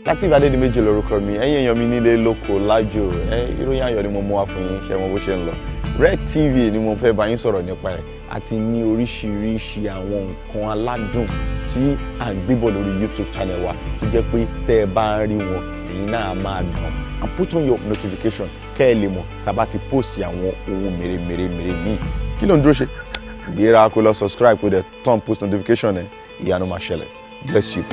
Láti ìbàdí di méjì lórúkọ mi, ẹ̀yin èèyàn mi nílé lóko lájò, ìròyìn ayọ̀ ni mo mú wá fún yín, ṣé mo bó ṣe ń lọ. Red TV ni mo fẹ́ bá yín sọ̀rọ̀ nípa ẹ̀, àti ní oríṣiríṣi àwọn nǹkan aládùn tí à ń gbébọ̀ lórí YouTube channel wa tó jẹ́ pé tẹ́ ẹ bá ń rí wọn, ẹ̀yin náà máa dùn. And put on your notification kẹ́ ẹ lè mọ̀ tá a bá ti post àwọn ohun mèremère míì. Kí ló ń dúró ṣe? Gbéra kó lọ subscribe kó dẹ̀ turn post notification ẹ̀, ìyanu máa ṣẹlẹ̀. Bless you.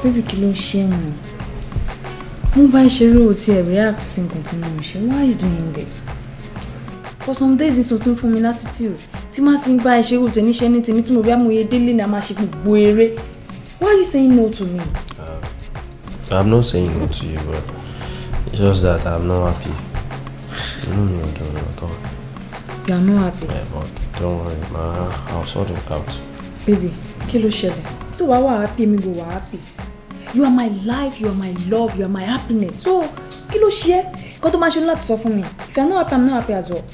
Baby, kí ló ṣe ń mo bá ṣeré o ti react sí nǹkan tí mo ṣe. Why are you doing this? For some days it's something for me attitude. Tí má ti ń bá ṣeré o te ní ṣe ní tèmi tí mo bí amòye délé ni a máa ṣe gbogbo eré. Why are you saying no to me? I'm not saying no to you, but it's just that I'm not happy. You know me, I don't know at all. You are not happy? Yeah, but don't worry, I'll sort it out. Baby, kí ló ṣẹlẹ̀? Tó bá wà happy, mi go wà happy. You are my life, you are my love, you are my happiness. So, kí ló ṣe? Kó tó máa ṣe láti sọ fún mi. If you are not happy, I'm not happy as well.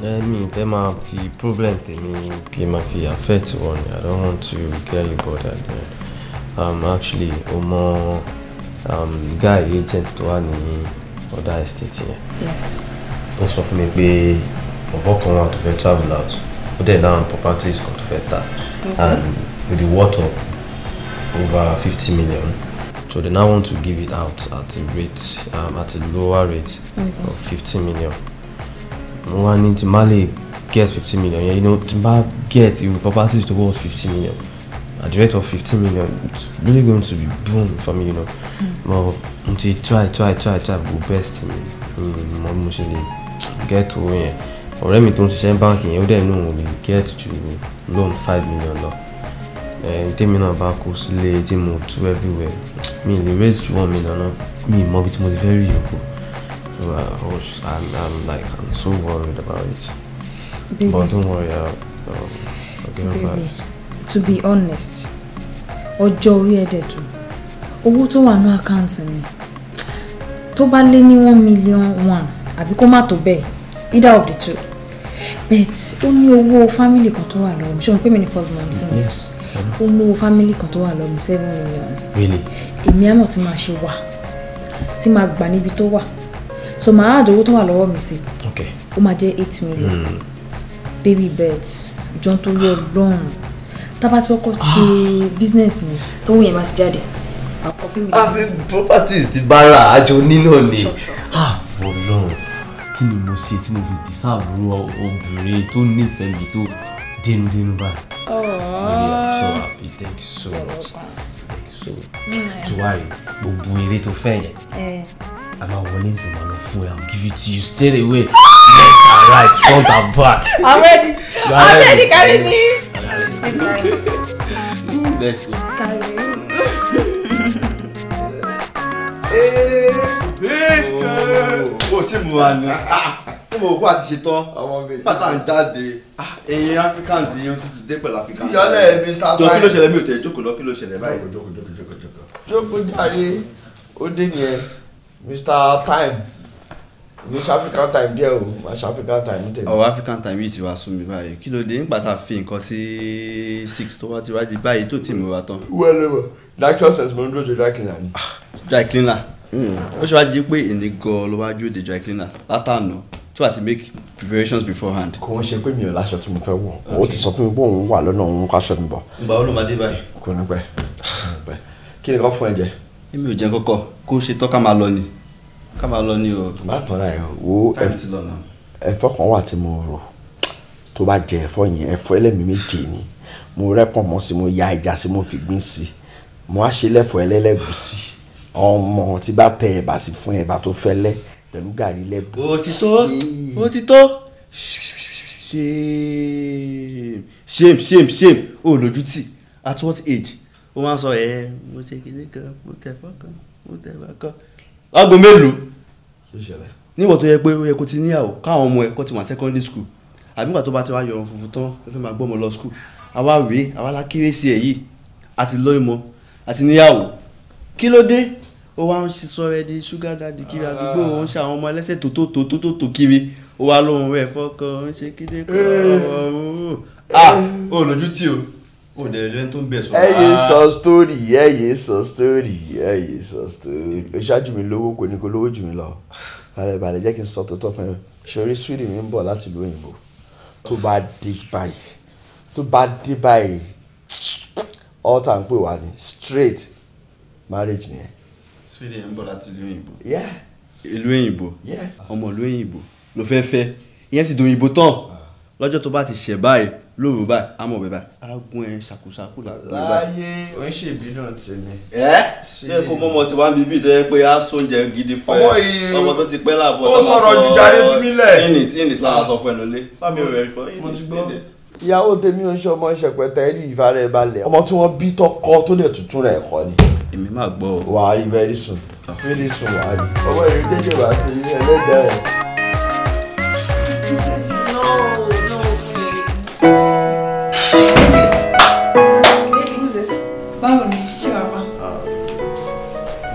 Me, there might be problem tèmi kí ma fi affect one. I don't want to get you bothered. Actually, guy agent tó wà ní other estate here. Yes. Ó sọ fún mi pé ọ̀bọ̀ kan wà tó fẹ́ travel out. Ó dẹ̀ down properties kan tó fẹ́ tà. And with the worth of over 50 million. So they now want to give it out at a rate, at a lower rate of 50 million. One need to Mali get 50 million. You know, to get your properties to worth 50 million. At the rate of 50 million, it's really going to be boom for me, you know. But until try go best in get to win. Or let me don't say banking, you don't know we get to loan 5 million. Tèmi náà bá kó sílé tí mo tú everywhere. Me the raise ju 1 million. Me more bit more very young. So I'm so worried about it. Baby. But don't worry, I'll get over it. To be honest, ọjọ́ orí ẹ̀dẹ̀ tó owó tó wà ní àkáǹtì mi tó bá lé ní 1 million àbí kó má tó bẹ́ẹ̀, either of the two. But ó ní owó family kan tó wà lọ́wọ́ mi. Ṣé o pé mi ní first mom sí mi? Yes. Ó ní owó family kan tó wà lọ́wọ́ mi 7 million. Really? Èmi àmọ́ tí máa ṣe wà tí máa gbà níbi tó wà. So máa add owó tó wà lọ́wọ́ mi sí. Okay. Ó máa jẹ́ 8 million. Baby bet John tó yọ lọ́rùn. Tá bá ti kọ́kọ́ ṣe business mi tó wù yẹn máa ti jáde. Properties ti bára àjọ nínà ni. Ọlọ́run kí ni mo ṣe tí mo fi deserve obìnrin tó nífẹ̀ẹ́ mi tó dénúdénú báyìí. Really, I'm so happy. Thank you so much. Thank you so much. Juwari, gbogbo eré tó fẹ́ yẹn. I'm a willing to man of food. I'll give it to you straight away. Left and right, front and back. I'm ready. I'm ready. Carry me. Let's go. Let's go. Carry me. Ó tí mo wà ní mo kó àti ṣe tán pátá ń jáde ẹ̀yin Africans yìí ó tútù dé pẹ̀lú Africans. Ìyọ́lẹ̀ Mr. Jọ kí ló ṣẹlẹ̀ mi ò tẹ̀ jókòó lọ kí ló ṣẹlẹ̀ báyìí. Jókòó jàre ó dé nìyẹn Mr. Time ní African time díẹ̀ o máa ṣe African time tèmi. ọ̀rọ̀ African time yìí ti wá sún mi báyìí kí ló dé nígbà tá a fi nǹkan sí 6 tó wá ti wájú báyìí tó tì mí wá tán. wẹ́lẹ́wẹ̀ natural sense mo ń dúró de dry cleaner ni. dry cleaner ó ṣe wá jí pé èmi gan ló wá dúró de dry cleaner látànà tó àti make preparations beforehand. kò ń ṣe pé mi ò láṣọ tí mo fẹ́ wọ̀ ó ti sọ fún mi pé òun wà lọ́nà òun káṣọ mi bọ̀. ìgbà wo ló máa dé báyìí. kò ní pẹ́ kí ni kò fún ẹ jẹ. èmi ò jẹ kọ́kọ́ kó ṣe tọ́ ká máa lọ ni o. má tọ́ra ẹ̀ wo ẹ̀fọ́ kan wà tí mo rò tó bá jẹ ẹ̀fọ́ yẹn ẹ̀fọ́ ẹlẹ́mìí méje ni mo rẹ́pọ̀ mọ́ sí mo ya ẹja sí mo fi gbín sí mo á ṣe lẹ́fọ́ ẹlẹ́lẹ́gùsí ọmọ tí bá tẹ ẹ̀bà sí fún ẹ̀bà tó fẹ́lẹ́ pẹ̀lú gàrí lẹ́bù. ó ti tó shame ó lójú tì at what age ó máa ń sọ mo ṣe kíní kan mo tẹ fọkàn mo tẹ fọkàn. aago mélòó níwọ̀n tó yẹ pé ó yẹ kó ti níyàwó káwọn ọmọ ẹ̀ kó ti wà secondary school àbí nígbà tó bá ti wá yọ ọ̀run funfun tán ó fẹ́ máa gbọ́ ọmọ lọ school àwa rèé àwa lákéré sí ẹ̀ yìí àti lọ́ọ̀mọ́ àti níyàwó kí ló dé ó wá ń sọ ẹ di sugar daddy kiri àdúgbò ó ń ṣe àwọn ọmọ ẹlẹ́sẹ̀ tó kiri ó wá lóhun rẹ̀ fọ́kàn ń ṣe kídé kan ó lójú tí o ó dẹ̀ lẹ́ni tó ń bẹ̀ sọ. ẹ yé sọ story ó ṣáájú mi lówó kò ní kó lówó jù mí lọ balẹ̀ jẹ́ kí n sọ tó tọ́ fún ẹ ṣorí Sweden mi ń bọ̀ láti ìlú òyìnbó tó bá dé báyìí all time pè wá ní straight marriage nìyẹn. Sweden ń bọ̀ láti ìlú òyìnbó. ìlú òyìnbó ọmọ ìlú òyìnbó ló fẹ́ ìyẹn ti dòyìnbó tán lọ́jọ́ tó bá ti ṣẹ̀ báyìí lóru báyìí àmọ́ bẹ́ẹ̀ báyìí arágún ẹ̀ ṣàkóṣàkó láyé ó ń ṣèbí náà tèmi. ṣé kó mọ́mọ́ ti wá ń bíbí tó yẹ pé á sóúnjẹ gidi fún ẹ ọmọ tó ti pẹ́ láàbọ̀ ó sọ̀rọ̀ jù jáde fún mi lẹ̀. init lára sọ fún ẹnu lé fámi ò rẹ̀ fọ́ mo ti gbọ́. ìyàwó tèmi ò ń ṣe ọmọ ìṣẹ̀pẹ̀tẹ̀ ẹ̀rí ìfarẹ́ balẹ̀ ọmọ tí wọ́n bí tọkọ tó dẹ̀ tuntun rẹ̀ kọ́ ni. èmi máa gbọ́ ọ. wà á rí very soon wà á rí. ọwọ́ èrè jẹ́jẹ́ wà á fi ẹlẹ́dàá ẹ̀.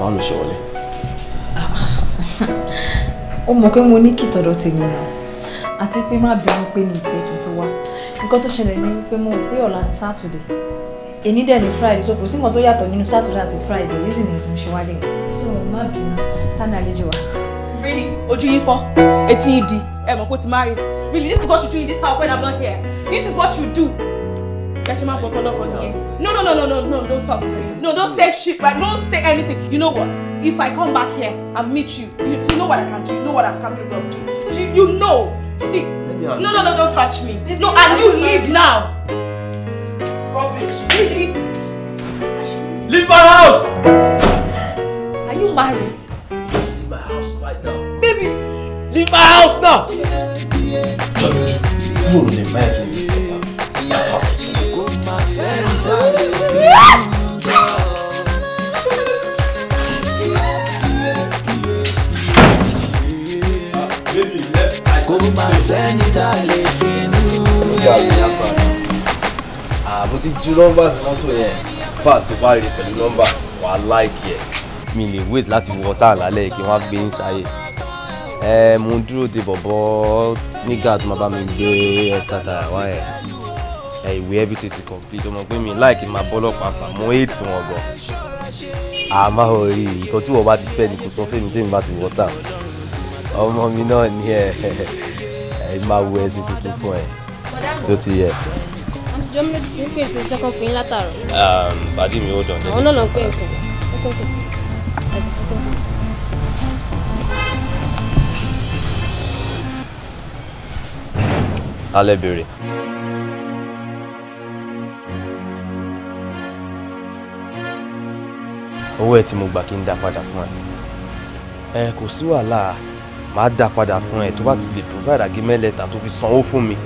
báwo ló ṣe wọlé. ó mọ̀ pé mo ní kí tọ̀dọ̀ tèmi náà àti pé má bínú pé ní ìpè kí n tó wá nǹkan tó ṣẹlẹ̀ ní wípé mo rò pé ọ̀la ní Saturday èní dẹ̀ ní Friday so kò sí nǹkan tó yàtọ̀ nínú Saturday àti Friday reason ni tí mo ṣe wálé so má bínú tani àlejò wa. Really ojú yín fọ́ etí yín di ẹ mọ̀ pé ó ti marry really this is what you do in this house when I'm not here this is what you do. Don't talk to me. No, don't say shit, right? Don't say anything. You know what? If I come back here and meet you, you know what I can do. You know what I'm capable of doing. You know. See. No, don't touch me. No, and you leave now. Rubbish. Leave my house! Are you married? Leave my house right now. Baby. Leave my house now! No, man. Mo ti ju nọ́mbà sí mọ́tò yẹn fà tí wàá rí pẹ̀lú nọ́mbà wàá láìkì ẹ̀. Mi lè wait láti wọ táà lálẹ́ kí wọ́n á gbé ń ṣayé. Mo ń dúró de bọ̀bọ̀ nígbà tó máa bá mi gbé extra tire wá ẹ̀. Ìwé everything ti complete ọmọ pé mi láìkì máa bọ́ lọ́pàá pa mo hate wọn gan. Àmọ́ orí nǹkan tí wọ́n bá ti fẹ́ ni kò sọ fún mi tèmi bá ti wọ́ tà. Ọmọ mi náà ní máa wo ẹsìn tuntun fún ẹ tó ti yẹ. Àǹtí jọ́ mi lójú ti ń pè sí sẹ́kọ̀ọ́ fún yín látàrọ̀. Bàdí mi ó dàn. Àwọn náà ló ń pè é sí ẹ ti ń pè. Alẹ́ bèrè. Owó ẹ tí mo gbà kí n dá padà fún ẹ. Kò sí wàhálà màá dá padà fún ẹ tó bá ti lè provide agreement letter tó fi sanwó fún mi.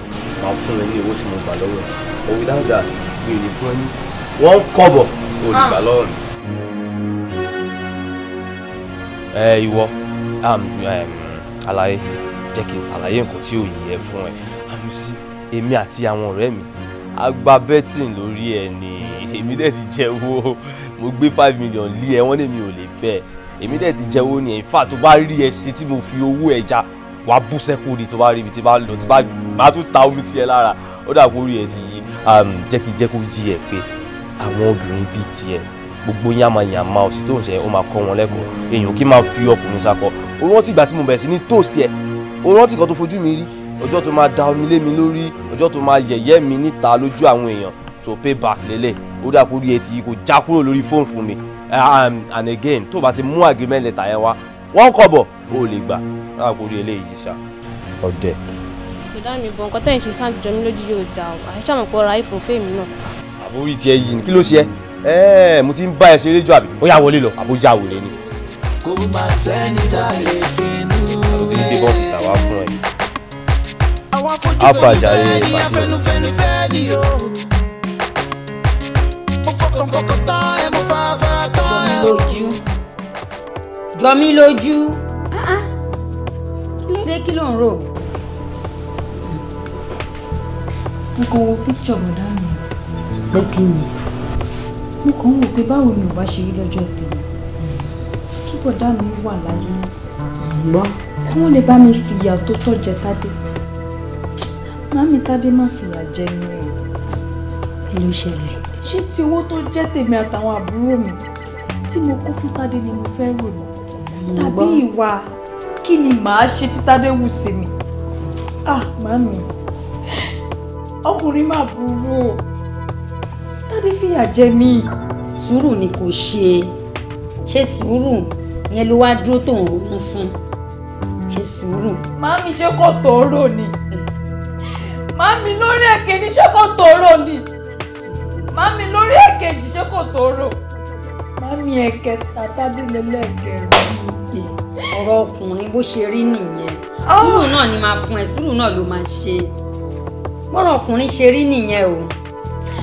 Màá fún ẹ ní owó tí mo gbà lọ́wọ́ ẹ. But without that mi ò lè fún ẹ ní wọ́n kọ́bọ̀ o lè gbà lọ́wọ́ mi. Ìwọ àlàyé jẹ́ kí n ṣàlàyé nǹkan tí ò yẹ fún ẹ. Àlùsí èmi àti àwọn ọ̀rẹ́ mi a gba betting lórí ẹ ní èmi dẹ̀ ti jẹ́ owó mo gbé 5 million lé ẹ wọ́n ní mi ò lè fẹ́ èmi dẹ̀ ti jẹ́wọ́ ní in fact tó bá rí ẹ ṣe tí mo fi owó ẹja wàá bú sẹ́kù ni tó bá rí ibi tí bá lọ tí bá tún ta omi sí ẹ lára ó dà kó rí ẹ ti yí jẹ́ kó yí ẹ pé àwọn obìnrin bíi tiẹ̀ gbogbo yàmàyàmà òsì tó ń ṣe ó máa kọ́ wọn lẹ́kọ̀ọ́ èèyàn kí máa fi ọkùnrin ṣakọ ó rántí ìgbà tí mo bẹ̀rẹ̀ sí ní toast ẹ̀ ó rántí kan tó fojú mi rí ọjọ́ tó máa da omi lé mi lórí ọjọ́ tó máa yẹ̀yẹ́ mi níta lójú àwọn èèyàn tó pay back lélẹ̀ ó dà kó rí ẹ ti kò já kúrò lórí fóònù fún mi and again tó bá ti mú agreement letter yẹn wá wọ́n kọ̀bọ̀ ó lè gbà ó dà kó rí eléyìí ṣá ọ̀dẹ̀. ìdá mi bọ̀ nǹkan tẹ́ ń ṣe sáǹtì jọ mí lójú yóò dà ọ́ àṣẹ àmọ̀ pọ̀ ra iPhone fèmí náà. àbórí tiẹ̀ yìí ni kí ló ṣe ẹ́ mo ti ń bá ẹ ṣeré jù àbí ó yà wọlé lọ àbójá wòlé ni. kò má sẹ́ni tá a lè fi inú àbókí ní débọ̀ fìtà wá fún ẹ. àwọn afọ́jú fẹ́ni afẹ́nufẹ́nufẹ́ ni o. mo fọkàn tán ẹ mo fara tán ẹ o. jọ mí lójú kí ló dé kí ló ń rò. mo kàn wo picture bọ̀dá mi. pé kí ni. mo kàn ń wò pé báwo ni ò bá ṣe rí lọ́jọ́ tèmi kí bọ̀dá mi wà láyé gbọ́. kí wọ́n lè bá mi fìyà tó tọ́ jẹ Tádé. Màámi Tádé má fìyà jẹ mí o. kí ló ṣẹlẹ̀. ṣé tí owó tó jẹ́ tèmi àtàwọn àbúrò mi tí mo kó fún Tádé ni mo fẹ́ rò lọ tàbí ìwà kí ni màá ṣe tí Tádé wù sí mi. Màámi ọkùnrin má burú o. Tádé fìyà jẹ mí. sùúrù ni kò ṣe sùúrù ìyẹn ló wá dúró tó ń ronú fún ṣe sùúrù. Màámi ṣé kò tóóró ni. Màámi lórí èkejì ṣé kò tóóró ni. Màámi lórí èkejì ṣé kò tóóró. Màámi ẹ̀kẹta Tádé lẹ́lẹ́kẹrin. ọ̀rọ̀ ọkùnrin bó ṣe rí nìyẹn sùúrù náà ni máa fún ẹ sùúrù náà ló máa ṣe bọ́rọ̀ ọkùnrin ṣe rí nìyẹn o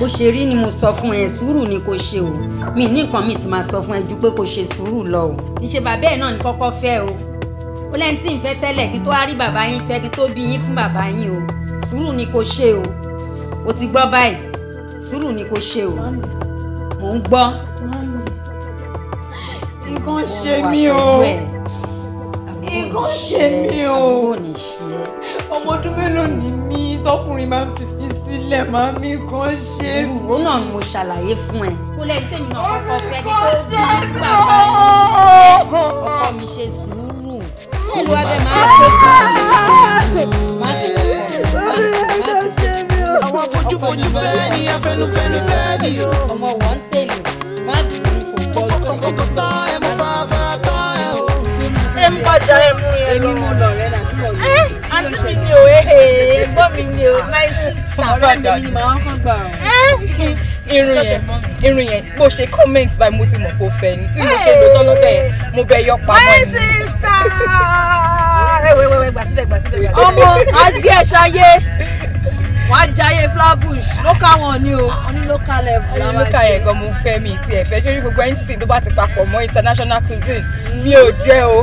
bó ṣe rí ni mo sọ fún ẹ sùúrù ni kò ṣe o mi ní nǹkan mi ti máa sọ fún ẹ ju pé kò ṣe sùúrù lọ o níṣe bàbá ẹ náà ní kọ́kọ́ fẹ́ o ó lẹ́ni tí ń fẹ́ tẹ́lẹ̀ kí tó wá rí bàbá yín fẹ́ kí tó bí yín fún bàbá yín o sùúrù ni kò ṣe o ti gbọ́ báyìí sùúrù ni kò ṣe o mò ń gbọ́. nǹkan ṣe mí o nǹkan ṣe mí o ọmọ ọdún mélòó ni mí tọkùnrin máa ń fi mí sílẹ̀ máa mí kan ṣe mí. ó náà ni mo ṣàlàyé fún ẹ kó lẹ́yìn tèmi náà kọ́kọ́ fẹ́ kí tó bí bàbá yìí ọkọ mi ṣe sùúrù nílùú abẹ máa tó àwọn afọ́jú fẹ́ni afẹ́nufẹ́nufẹ́ ni o. ọmọ wọn tèlè má bínú fún fọkàn tán ẹ mo fara tán ẹ o. ẹ ń bàjá ẹ mú yẹn lọ. èmi mo lọ rẹ náà àǹtí mi ni o ẹ̀gbọ́n mi ni o my sister. ọ̀rẹ́ mi ni màá kàn gbà irun yẹn bó ṣe comment báyìí mo ti mọ̀ kó fẹ́ ni tí mo ṣe lò tán lọ́tẹ̀ yẹn mo bẹ yọ pamọ́ ni. my sister. wẹ́wẹ́wẹ́ gbàsílẹ̀. ọmọ àgbé ẹ̀ṣayé wọ́n á jayé flabush local wọn ni o wọ́n ní local level. ayé local yẹn gan mo fẹ́ mi ti ẹ̀fẹ́ sórí gbogbo anything tó bá ti papọ̀ mọ́ international cuisine mi ò jẹ́ o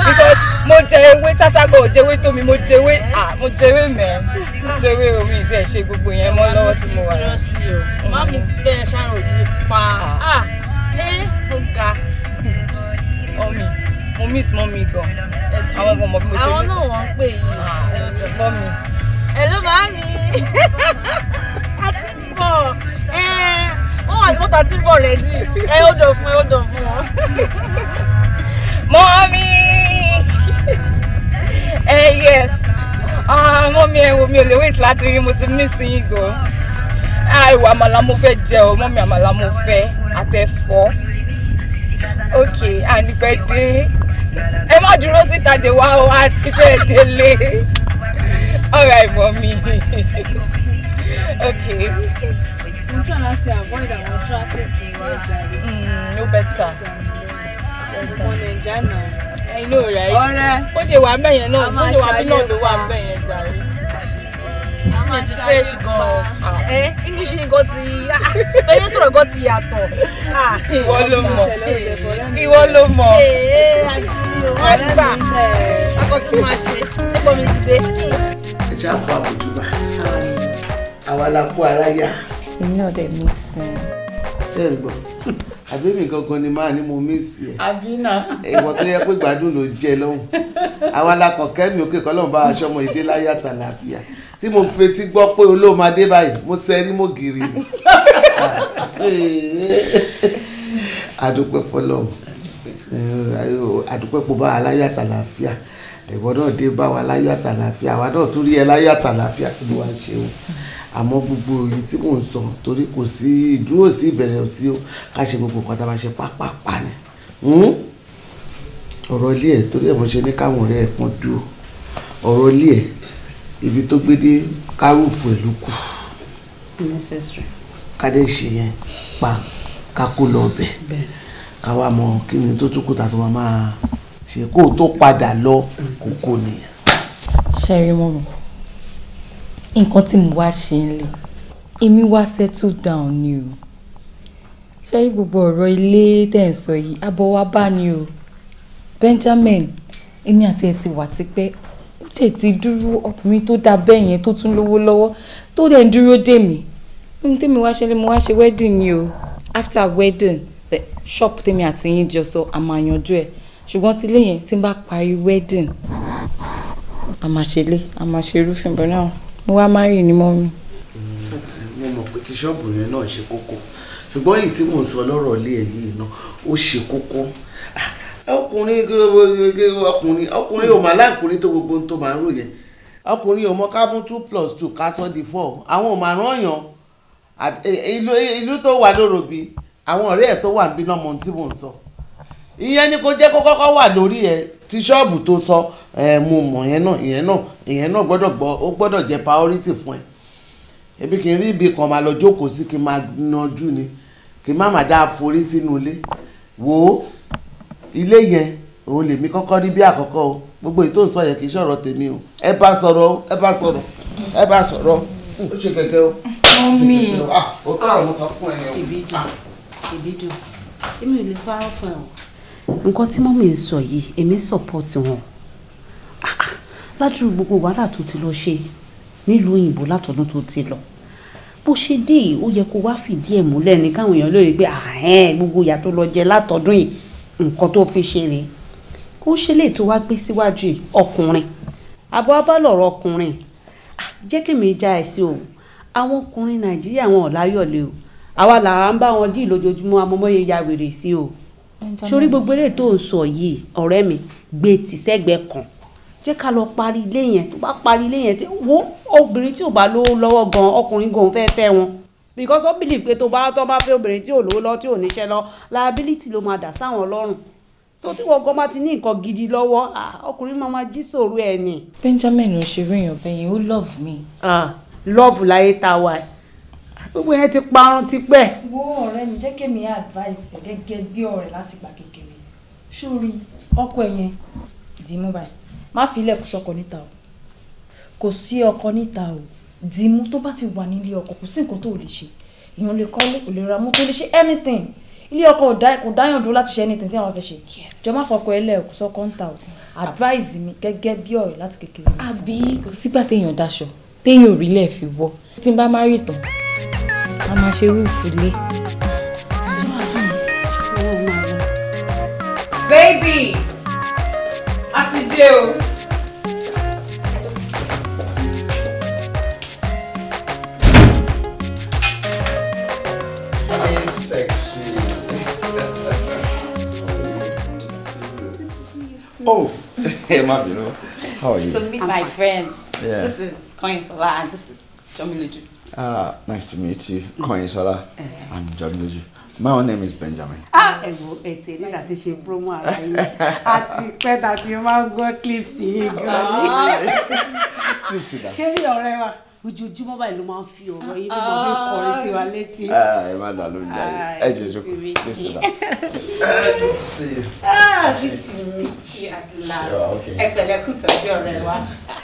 because mo jẹ ewé tátágò ò jẹ́wé tómi mo jẹ́wé omi ìtí ẹ̀ ṣe gbogbo yẹn mọ́ lọ́wọ́ tí mo wà. seriously o mami ti fẹ́ ṣàrò yìí pa ó ga mọ́mí mo miss mọ́mí gan àwọn ọmọ bí mo ṣe miss. àwọn náà wọ́n ń pè yìí mọ́mí. Hello, mami. A ti bọ̀. Wọ́n wà ní mọ́tò àti bọ̀ rẹ̀ dì. Ó dọ̀ fún wọn. Mọ́mí. Yes. Mọ́mí ẹ wo mi ò lè wait láti rí mo ti miss yín gan. Ìwà àmàlà mo fẹ́ jẹ o, mọ́mí àmàlà mo fẹ́ àtẹ̀fọ́. Ok, ànífẹ́ dé. Ẹ má dúró síta dé wá o, àti fẹ́ délé. All right, mommy. Okay. I'm trying to avoid our traffic in Nigeria. No better. I know, right? Ọ̀rẹ́. Ó ṣe wà ńbẹ̀ yẹn náà. Ó ṣe wà ńbẹ̀ náà ló wà ńbẹ̀ yẹn jàre. Tí ti fresh gan. English yìí gan ti bẹ́ẹ̀ sọ̀rọ̀ gan ti yàtọ̀. Ìwọ ló mọ̀. Ìwọ ló mọ̀. Wọ́n gbà. Akọ tí mo máa ṣe. Ẹ̀gbọ́n mi ti dé. Ẹja kó àbójúbà. Àwa la kó ara yá. Èmi náà dẹ̀ mí sìn. Ṣé ẹ gbọ́? àbí mi gangan ni máa ní mo miss ẹ. àbí náà. ìwọ tó yẹ pé gbádùn ló jẹ lọ́hùn àwọn alákọ̀ọ́kẹ́ mi òkè kọ́lọ́n bá aṣọ ọmọ ìdí láyé àtàlàfíà tí mo fetí gbọ́ pé olóòmadé báyìí mo sẹ́rí mo gírí ni. àdúpẹ́ fọlọ́hùn àdúpẹ́ pọ̀ bá wa láyé àtàlàfíà ìwọ náà dé bá wa láyé àtàlàfíà àwa náà tún rí ẹ láyé àtàlàfíà kí ló wá ṣeun àmọ́ gbogbo èyí tí mò ń sọ torí kò sí ìdúró sí ìbẹ̀rẹ̀ sí o ká ṣe gbogbo nǹkan tá a bá ṣe pápápá ni ọ̀rọ̀ ilé ẹ̀ torí ẹ̀ bó ṣe ní káwọn ọ̀rẹ́ ẹ̀ pọ́n dúró ọ̀rọ̀ ilé ẹ̀ ibi tó gbé dé kárùfù ẹ̀ ló kù kádé ṣe yẹn pa ká kó lọ ọbẹ̀ ká wá mọ kí ni tó tún kù tàbí wọn máa ṣe kó o tó padà lọ kókó nìyẹn. ṣẹ́rí mọ́mọ́ nǹkan tí mo wá ṣe ń lè èmi wá settle down ni o ṣẹ́rí gbogbo ọ̀rọ̀ ilé tẹ̀ ń sọ yìí abọ́ wa bá ni o Benjamin èmi àti ẹ̀ ti wà tipẹ́ ó tẹ̀ ti dúró ọkùnrin tó dáa bẹ́ẹ̀ yẹn tó tún lówó lọ́wọ́ tó dẹ̀ ń dúró dè mí ohun tèmi wá ṣe lé mo wá ṣe wedding ni o after wedding the shop tèmi àti yín jọ sọ a máa yanjú ẹ̀ ṣùgbọ́n tí ilé yẹn tí n bá parí wedding a máa ṣe lé a máa ṣe irúfin bọ̀ náà mo wá marry ni mọ́ mi. mo mọ̀ pé tí ṣọ́ọ̀bù yẹn náà ṣe kókó ṣùgbọ́n èyí tí mò ń sọ lọ́rọ̀ ilé ẹ̀ yìí náà ó ṣe kókó ọkùnrin ò máa láǹkùnrin tó gbogbo tó máa ń rò yẹn ọkùnrin ò mọ ká mú 2+2 ká sọ di 4 àwọn ò máa rán yàn ìlú tó wà lórobí àwọn ọ̀rẹ́ ẹ̀ tó wà níbí náà mọ̀ tí mò ń sọ ìyẹn ni kò jẹ́ kó kọ́kọ́ wà lórí ẹ̀ tí ṣọ́ọ̀bù tó sọ mo mọ̀ ìyẹn náà gbọ́dọ̀ jẹ́ priority fún ẹ ebi kì í rí ibi kan máa lọ jókòó sí kí n máa nájú ni kí n má dá forí sínú ilé wo ilé yẹn òun lèmi kọ́kọ́ rí bí àkọ́kọ́ o gbogbo èyí tó ń sọ yẹn kì í ṣọ̀rọ̀ tèmi o ẹ bá sọ̀rọ̀ ó ṣe kẹ̀kẹ́ o. mọ́mí ó tọrọ mo sọ fún ẹ yẹn o. ìbídùn èmi ò lè parọ́ fún ẹ o nǹkan tí mọ́mí ń sọ yìí èmi support wọn ládùúgbò gbogbo wàhálà tó ti lọ ṣe nílùú òyìnbó látọdún tó ti lọ bó ṣe dé yìí ó yẹ kó wá fìdí ẹ̀ múlẹ̀ ní káwọn èèyàn lórí pé gbogbo ìyà tó lọ jẹ látọdún yìí nǹkan tó fi ṣe rèé kó ṣe lè tó wá gbé síwájú yìí ọkùnrin àbọ̀ abálọ̀rọ̀ ọkùnrin jẹ́ kí mi já ẹ sí o àwọn ọkùnrin nàìjíríà wọn ò láyọ̀lé o àwa làwa ń bá wọn dì lójoojúmọ́ amọ́mọ́yé ya wèrè sí o sórí gbogbo eré tó ń sọ yìí ọ̀rẹ́ mi gbé tì sẹ́gbẹ̀ẹ́ kan jẹ́ ká lọ parí ilé yẹn tó bá parí ilé yẹn tí wo obìnrin tí ò bá lówó lọ́wọ́ gan ọkùnrin gan fẹ́ fẹ́ wọn because ó believe pé tó bá fẹ́ obìnrin tí ò lówó lọ tí ò níṣẹ́ lọ liability ló máa dà sáwọn lọ́rùn so tí wọ́n gan bá ti ní nǹkan gidi lọ́wọ́ ọkùnrin máa jí sòrò ẹ̀ ni. Benjamin ò ṣe rí èèyàn bẹ́yẹn ó love me. love láyé tá a wà gbogbo yẹn ti parun ti pẹ́. wo ọ̀rẹ́ mi jẹ́ kémi advice gẹ́gẹ́ bí ọ̀rẹ́ láti gbà kékeré sórí ọkọ ẹ̀ yẹn dìímú báyìí má fi ilẹ̀ kó sọkọ níta o kò sí ọkọ níta o dìímú tó bá ti wà nílé ọkọ kò sí nǹkan tó lè ṣe èèyàn lè kọ́lé kò lè ra mọ́tò lè ṣe anything ilé ọkọ kò dáyàn dúró láti ṣe anything tí àwọn fẹ́ ṣe jọ má fọkọ ẹlẹ́ kó sọkọ níta o advice mi gẹ́gẹ́ bí ọ̀rẹ́ láti kékeré. àbí kò sígbà téèyàn daṣọ téèyàn ò rí lẹ̀ fi wọ́ tí n bá má rí tán a máa ṣe rúùfù lé. baby a ti dé o. Oh, hey, Mabino. How are you? So meet my friends. Yeah. This is Koinsola and this is Jomiloju. Nice to meet you, Koinsola. I'm Jomiloju. My own name is Benjamin. Ẹ̀wọ̀ ẹ̀tì ní láti ṣe promo ara yìí àti pẹ́ tàbí o máa ń gbọ́ clips yìí gan-an. Please sit down. Ṣé rí ọ̀rẹ́ wa ojoojúmọ́ báyìí ló máa ń fi ọ̀rọ̀ yìí ló máa fi kọrin sí wa létí. Ẹ má dà ló ń jà yìí. Ẹ jẹ́ jókòó. Please sit down. Good to see you. Good to meet you at last. Okay. Ẹ pẹ̀lẹ́ kú tọ́jú ọ̀rẹ́ wa.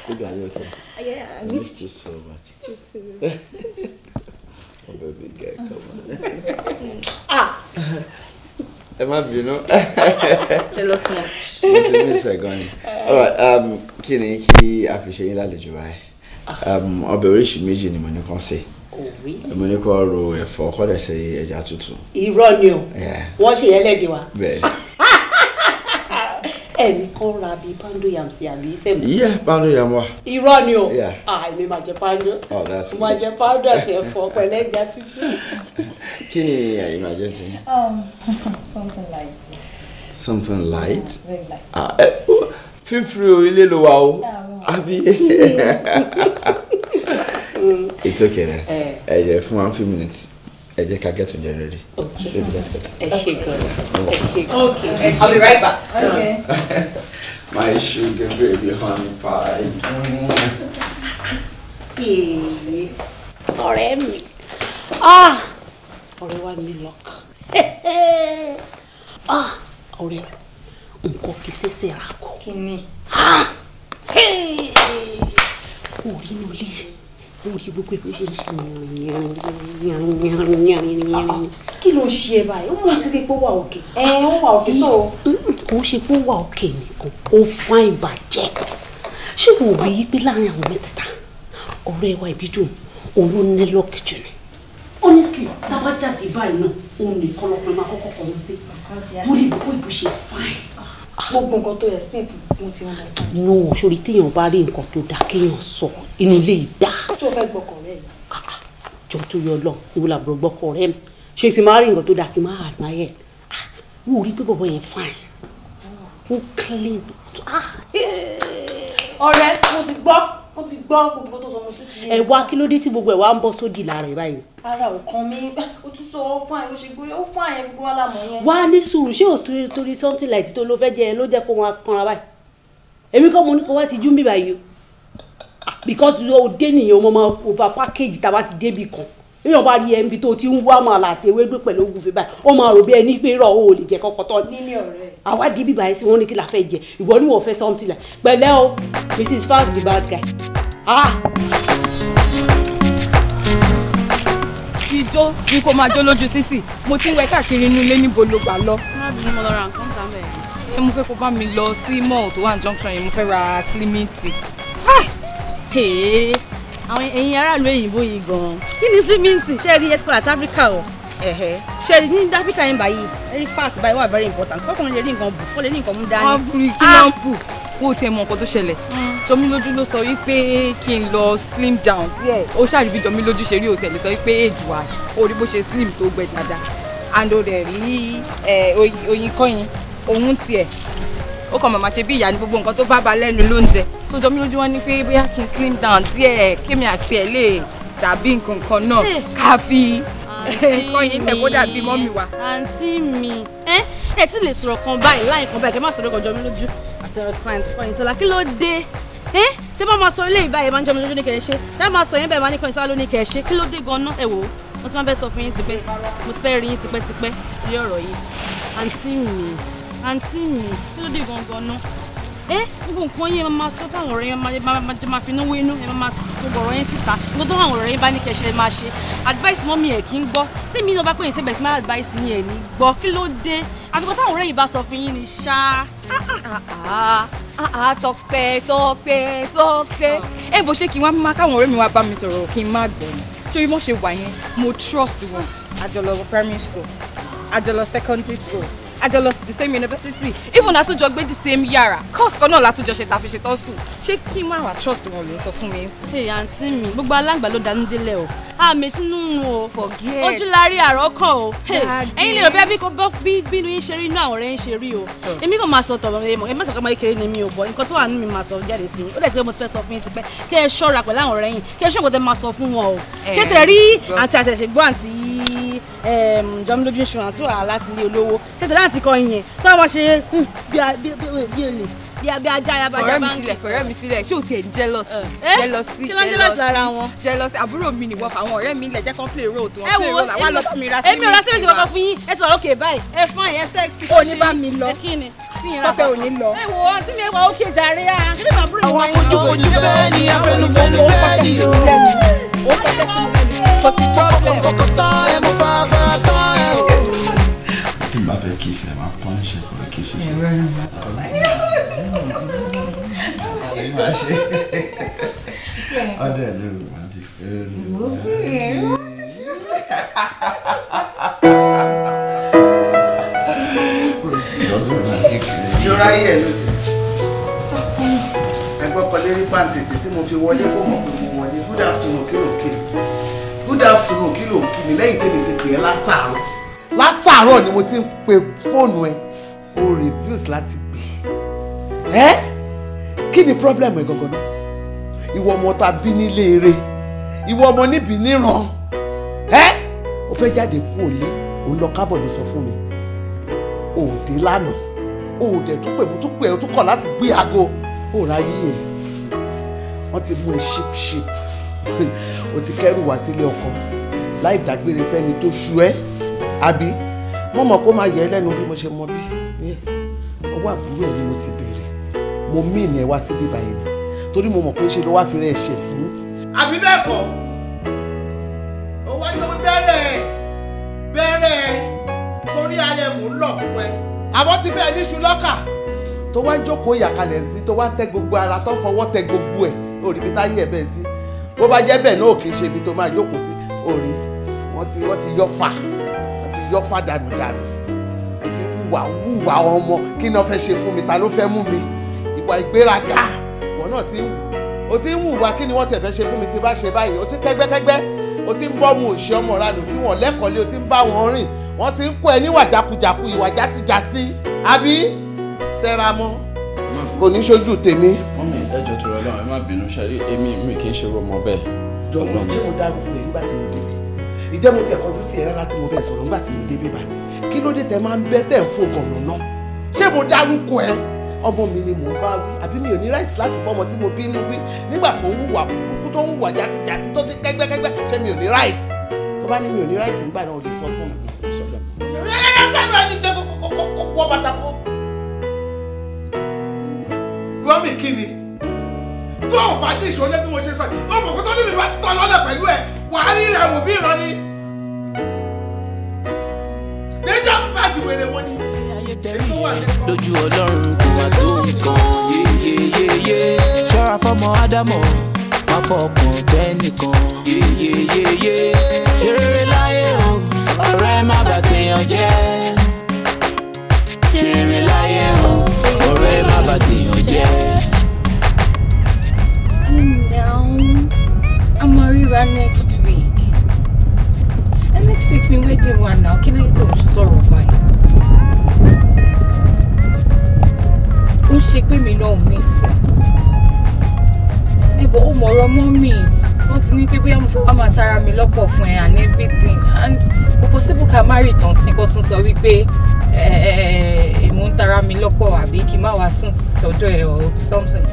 Good, are you okay? Yeah, I missed you so much. You too. Oh, baby girl, come on. Ẹ má bínú. Jealous much. Mo ti miss ẹ gan ni. Alright, kí ni kí a fi ṣe yín lálejò báyìí? Ọbẹ̀ oríṣi méjì ni mo ní kàn ṣe. òwe. Èmi ní kó ro ẹ̀fọ́ kó dẹ̀ ṣe ẹja tútù. Irọ́ ni o wọ́n ṣe ẹlẹ́dẹ̀ wa. Bẹ́ẹ̀. Ẹnì kan ra bíi pando yam sí àbí sẹ́mu. Yeah, pando yam wa. Irọ́ ni o. Èmi máa jẹ pando. Oh, that's good. Máa jẹ pando àti ẹ̀fọ́ pẹ̀lú ẹja tútù. Kí ni ẹ̀yin máa jẹ tí? Something light. Something light? Very light. Feel free o, ilé ló wà o. Àbí. It's okay then. Ẹ jẹ́ fún 1 few minutes. Ẹ jẹ́ ká get oúnjẹ ready. Okay. Baby, let's get. Ẹ ṣé gan. Ẹ ṣé. Okay. I'll be right back. Okay. My sugar baby honey pie. Ọ̀rẹ́ mi. Ọ̀rẹ́ wa ní luck. Ọ̀rẹ́ nǹkan kì í ṣẹ̀ṣẹ̀ rà kọ́. Kí ni? Orí ló lé. Orí gbogbo ẹ̀kọ́ ṣe ń ṣe kí ló ń ṣe ẹ báyìí? Ó mọ̀ tí pé ó wà òkè. Ó wà òkè so. Kò ń ṣe pé ó wà òkè nìkan, ó fáìn bàjẹ́. Ṣé wò rí i pé láàrin àwọn mẹ́tẹ̀ẹ̀ta ọ̀rẹ́ wa Ìbídùn òun ló ní lọ́ọ̀kì jù ni? Honestly, tá a bá jáde báyìí náà, òun nìkan lọ́kùnrin máa kọ́kọ́ kọ́ lọ sí. Mo rí gbogbo ìbò ṣe fáìn. Gbogbo nǹkan tó expect mo ti understand. No, sórí téèyàn bá rí nǹkan tó dáa kéèyàn sọ inú ilé ìdá. Ṣé o fẹ́ gbọ́kàn rẹ̀ yìí? Jọ tó yọ lọ ìwọ làbúrò gbọ́kàn rẹ̀ mi. Ṣé ti máa rí nǹkan tó dáa kí n máa admire. Wò rí pé bọ̀bọ̀ yẹn fine. Ó clean. Ọ̀rẹ́, mo ti gbọ́ gbogbo tó sọ mo tún ti yé. Ẹ wá kí ló dé tí gbogbo ẹ̀ wá ń bọ́ sódì lára ẹ̀ báyìí? Ara ò kan mi, ó tún sọ ó fún àyè ó ṣe gbé ó fún àyè gbogbo wa lámọ̀ yẹn. Wá ní sùúrù ṣé ò torí something like tó ló fẹ́ jẹ ẹ ló jẹ́ kó wọn kanra báyìí? Èmi kọ́ mo ní kó wá ti jú ń bí báyìí o. Because o dé nìyẹn o máa over package tá a bá ti débi kan. Èèyàn bá rí ẹ níbi tó ti ń wá màlà àtẹwédú pẹ̀lú ogun fẹ́ báyìí ó máa rò bí ẹni pé irọ́ o ò lè jẹ kọ́kọ́ tọ́ nílé ọ̀rẹ́. Àwa dé bí báyìí sí wọn ní kí la fẹ́ jẹ ìwọ ni wọ́n fẹ́ something like pẹ̀lẹ́ o Mrs. Fast the bad guy. Ijó ni kò máa jó lójú títì mo ti ń wẹ káàkiri inú ilé níbo ló gbà lọ. Má bí mo lọ ra nǹkan tà mẹ́rin. Mo fẹ́ kó bá mi lọ sí mall tó wà ní junction yẹn mo fẹ́ ra slimming tea. Àwọn ẹ̀yin aráàlú òyìnbó yìí gan-an kí ni slimming tea ṣe rí export at Africa o ṣe rí ní Africa yẹn báyìí very fat báyìí wà very important kọ́kùnrin lè rí nǹkan bù kó lè ní nǹkan mú dání. Wọ́n buri kí ló ń bù kó o tiẹ̀ mọ nǹkan tó ṣẹlẹ̀ Jọmílójú ló sọ wípé kí n lọ slim down ó ṣàrí bí Jọmílójú ṣe rí òtẹ̀ lè sọ wípé age wa ó rí bó ṣe slim tó gbẹ dáadáa and ó dẹ̀ rí oyin kọ́yin òun tiẹ̀ ó kàn máa ṣe bí ìyá ní gbogbo nǹkan tó bá ba lẹ́nu lóúnjẹ so Jọmílójú wọn ní pé bóyá kí n slim down díẹ̀ kémi àti ẹ̀ lè dàbí nǹkan kan náà ká fi kọ́yin tẹ̀ kó dàbí mọ́mì wa. Àǹtí mi ẹ ti lè sọ̀rọ̀ kan báyìí láì kan báyìí kẹ́ má sọ̀rọ̀ kan Jọmílójú àti ọ̀rọ̀ client Kọ́yin Sọlá kí ló dé tẹ́ bá máa sọ ilé ìbáyìí máa ń Jọmílójú ní kẹ́ ẹ ṣe tẹ́ máa sọ yẹn bẹ́ẹ̀ máa ní Kọ́yin Sọlá ló ní kẹ́ ẹ ṣe kí ló dé gan-an ẹ wò ó mo ti máa fẹ́ sọ fún yín tipẹ́ mo ti fẹ́ rí yín tipẹ́tipẹ́ lórí ọ̀rọ̀ yìí àǹtí mi kí ló dé gan-an náà gbogbo nǹkan yẹn máa sọ fáwọn ọ̀rẹ́ yẹn máa fi náwó inú ẹ máa sọ gbogbo ọ̀rọ̀ yẹn síta gbogbo tó àwọn ọ̀rẹ́ yẹn bá ní kẹ̀ṣẹ̀ máa ṣe advice mọ́mí ẹ̀ kí ń gbọ́ tèmi náà bá pè é síbẹ̀ tí máa advice yín ẹ̀ ní gbọ́ kí ló dé àfikún táwọn ọ̀rẹ́ yìí bá sọ fún yín ni ṣá. Tọ́pẹ́ ẹ bó ṣe kí wọ́n máa káwọn ọ̀rẹ́ mi wá bá mi sọ̀rọ̀ kí n má gbọ́ ni torí mo ṣe wà yẹn mo trust wọn àjọlọ primary school àjọlọ secondary school àjọlọ the same university even àtúnjọ gbé the same yàrá course kan náà látúnjọ ṣe tàfi ṣe tán school ṣé kí n má wà trust wọn ló sọ fún mi. Àǹtí mi gbogbo aláǹgbá ló dánú délẹ̀ o àmì tínú o forget ojúlárí àrọ́kàn o ẹ̀yin lè rò bí bínú yín ṣe rí inú àwọn ọ̀rẹ́ yín ṣe rí o èmi kàn máa sọ tọ̀rọ̀ ẹ má sọ pé ọmọ kékeré ni mi ò bọ̀ nǹkan tó wà nínú mi máa sọ jáde sí i ó dẹ̀ ti pé mo ti fẹ́ sọ fún yín tipẹ́ kí ẹ ṣọ́ra pẹ̀lú àwọn ọ̀rẹ́ yín kí ẹ ṣọ́ra pẹ̀lú máa sọ fún wọn o ṣé tẹ̀ rí àti àtẹ̀ṣẹ̀gbọ́ àti Jọmílójú insurance wà láti ilé olówó ṣé tẹ̀ láti kọ́ yẹn tó wọ́n ṣe bí olè bí ajá yaba báńkì. fọ̀rẹ́ mi sílẹ̀ ṣé o tiẹ̀ jealousy kí ló ń jealous lára wọn. jealousy àbúrò mi nìwọ fún àwọn ọ̀rẹ́ mi ilẹ̀ jẹ́ kán play role tí wọ́n play role àwọn lọ́kọ̀ mi ra sí mi. èmi ò ra síbèsì kankan fún yín ẹ ti wà lókè báyìí ẹ fún àyẹn sexy. o ní bá mi lọ tọ́pẹ́ ò ní lọ. ẹ wo àǹtí mi ẹ wà ókè jàre á ṣé bí àbúrò àwọn afojúfojú fẹ́ ni afẹnufẹnu fẹ́ ni o. ó kẹ́kẹ́ fún mi kò sí problem. fọkàntán ẹ mo fara tán ẹ o. Kí n bá fẹ́ kí ìsìn ẹ̀ máa pọ́n ṣe kò lè kí ìsìn sí. Ọdẹ ló romantic. Ṣọ́ra yẹ̀ lóde. Ẹgbọ́kọ̀lé rí pàǹtẹ̀tẹ̀ tí mo fi wọlé kó mọ̀ pé mo wọlé. Good afternoon, kí ló ń kí mi? Good afternoon, kí ló ń kí mi lẹ́yìn tèmi ti pè ẹ́ látàárọ̀. Látàárọ̀ ni mo ti ń pe fóònù ẹ. O refuse láti gbé. Kí ni problem ẹ gangan náà? Ìwọ ọmọ ta bí nílé eré. Ìwọ ọmọ níbi níran. O fẹ́ jáde kúrò lé. Òun lọ kábọ̀ ló sọ fún mi. O ò dé lánàá. O ò dẹ̀ tún pè mú tún pè ẹ́ tún kọ̀ láti gbé aago. O ráyé ẹ̀. Wọ́n ti mú ẹ ṣíp. O ti kẹ́rù wá sílé ọkọ. Láì dágbére fẹ́ni tó ṣu ẹ́. Àbí? Mo mọ̀ kó máa yẹ ẹ́ lẹ́nu bí mo ṣe mọ bí. Yes. Ọwọ́ àbúrò ẹ̀ ni mo ti bẹ̀rẹ̀. Mo mí ìnẹ̀ wá síbí báyìí ni. Torí mo mọ̀ pé ṣe ló wá fi rẹ̀ ṣẹ̀ sí. Àbí bẹ́ẹ̀ kọ́? Ó wá ló bẹ̀rẹ̀ torí ara ẹ̀ mò ń lọ fún ẹ. Àbọ̀ ti fẹ́ níṣu lọ́kà. Tó wá ń jókòó ìyàkalẹ̀ sí tó wá tẹ gbogbo ara tó fọwọ́ tẹ gbogbo ẹ̀. Orí ibi táyé ẹ̀ bẹ́ẹ̀ sí. Bó bá jẹ́ bẹ́ẹ̀ náà kì í ṣe ibi tó máa jókòó tí. Orí wọ́n ti yọ fà. Wọ́n ti yọ fà dànù. Wọ́n ti wúwà ọmọ. Kí ni wọ́n fẹ́ ṣe fún mi? Ta ló fẹ́ mú mi? Ìwà ìgbéraga. Wọ́n náà ti ń wù. O ti ń wùwà kí ni wọ́n tẹ̀ fẹ́ ṣe fún mi tí bá ṣe báyìí? O ti kẹ́gbẹ́kẹ́gbẹ́. O ti ń bọ́ mu òṣì ọmọ ranù sí wọn lẹ́kọ̀ọ́lé. O ti ń bá wọn rìn. Wọ́n ti ń kó ẹ níwà jákujàku ìwà játijàti. Àbí? Tẹra mọ́. Kò ní ṣojú tèmi. Mọ́mí ẹjọ́ tó rọ lọ́wọ́ ẹ má bínú ṣe èmi kì í ṣe ọmọ bẹ́ẹ̀. Jọ̀wọ́ ṣé mo dárúkọ ẹ̀ nígbà tí mo débi? Ìjẹ́ mo ti ẹ̀kọ́jú sí ẹ rárá tí mo bẹ̀ sọ̀rọ̀ nígbà tí mo débi báyìí. Kí ló dé tẹ máa ń bẹ́ tẹ̀ ń fò gànà náà? Ṣé mo dárúkọ ẹ? Ọmọ mi ni mò ń bá wí àbí mi ò ní ráìsì láti bọ́ ọmọ tí mo bí inú wí nígbà tó ń hùwà burúkú tó ń hùwà játijàti tó ti kẹ́gbẹ́kẹ́gbẹ́ ṣé mi ò ní ráìsì? Tó bá ní mi ò ní ráìsì nígbà náà ò lè sọ fún mi. Kẹ́nu ẹni tẹ kọ́kọ́ bàtà kọ́. Rọ́mì kí ni? Tó o bá dé ìṣòro bí mo ṣe sọ yìí, ọmọ kó tó ní mi bá tọ́ lọ́lẹ̀ pẹ̀lú ẹ̀, wàá rí rẹ̀ wò bí ìran ni. Níjọ́ mi bá ju wèrè wo ni? Lójú Ọlọ́run kò wá tó nǹkan yéyéyéyé. Ṣọ́ra fọ́mọ Ádámọ̀, má fọkàn tẹ́ nìkan yéyéyéyé. Ṣe rere láyé o, ọ̀rẹ́ má bà tèèyàn jẹ́. Ṣe rere láyé o, ọ̀rẹ́ má bà tèèyàn jẹ́. I'm Marira next week. And next week ni wedding wa now. Kí ló tó sọ̀rọ̀ báyìí? Ó ṣe pé mi náà miss ẹ. Níbo ó mọ̀rọ̀ mọ́ mi. Wọ́n ti ní pé bóyá mo fẹ́ wá máa tara mi lọ́pọ̀ fún ẹ and everything. And kò possible ká marry tán sí kó tún sọ wípé mo ń tara mi lọ́pọ̀ àbí kí n má wá sùn sọ́dọ̀ ẹ or something.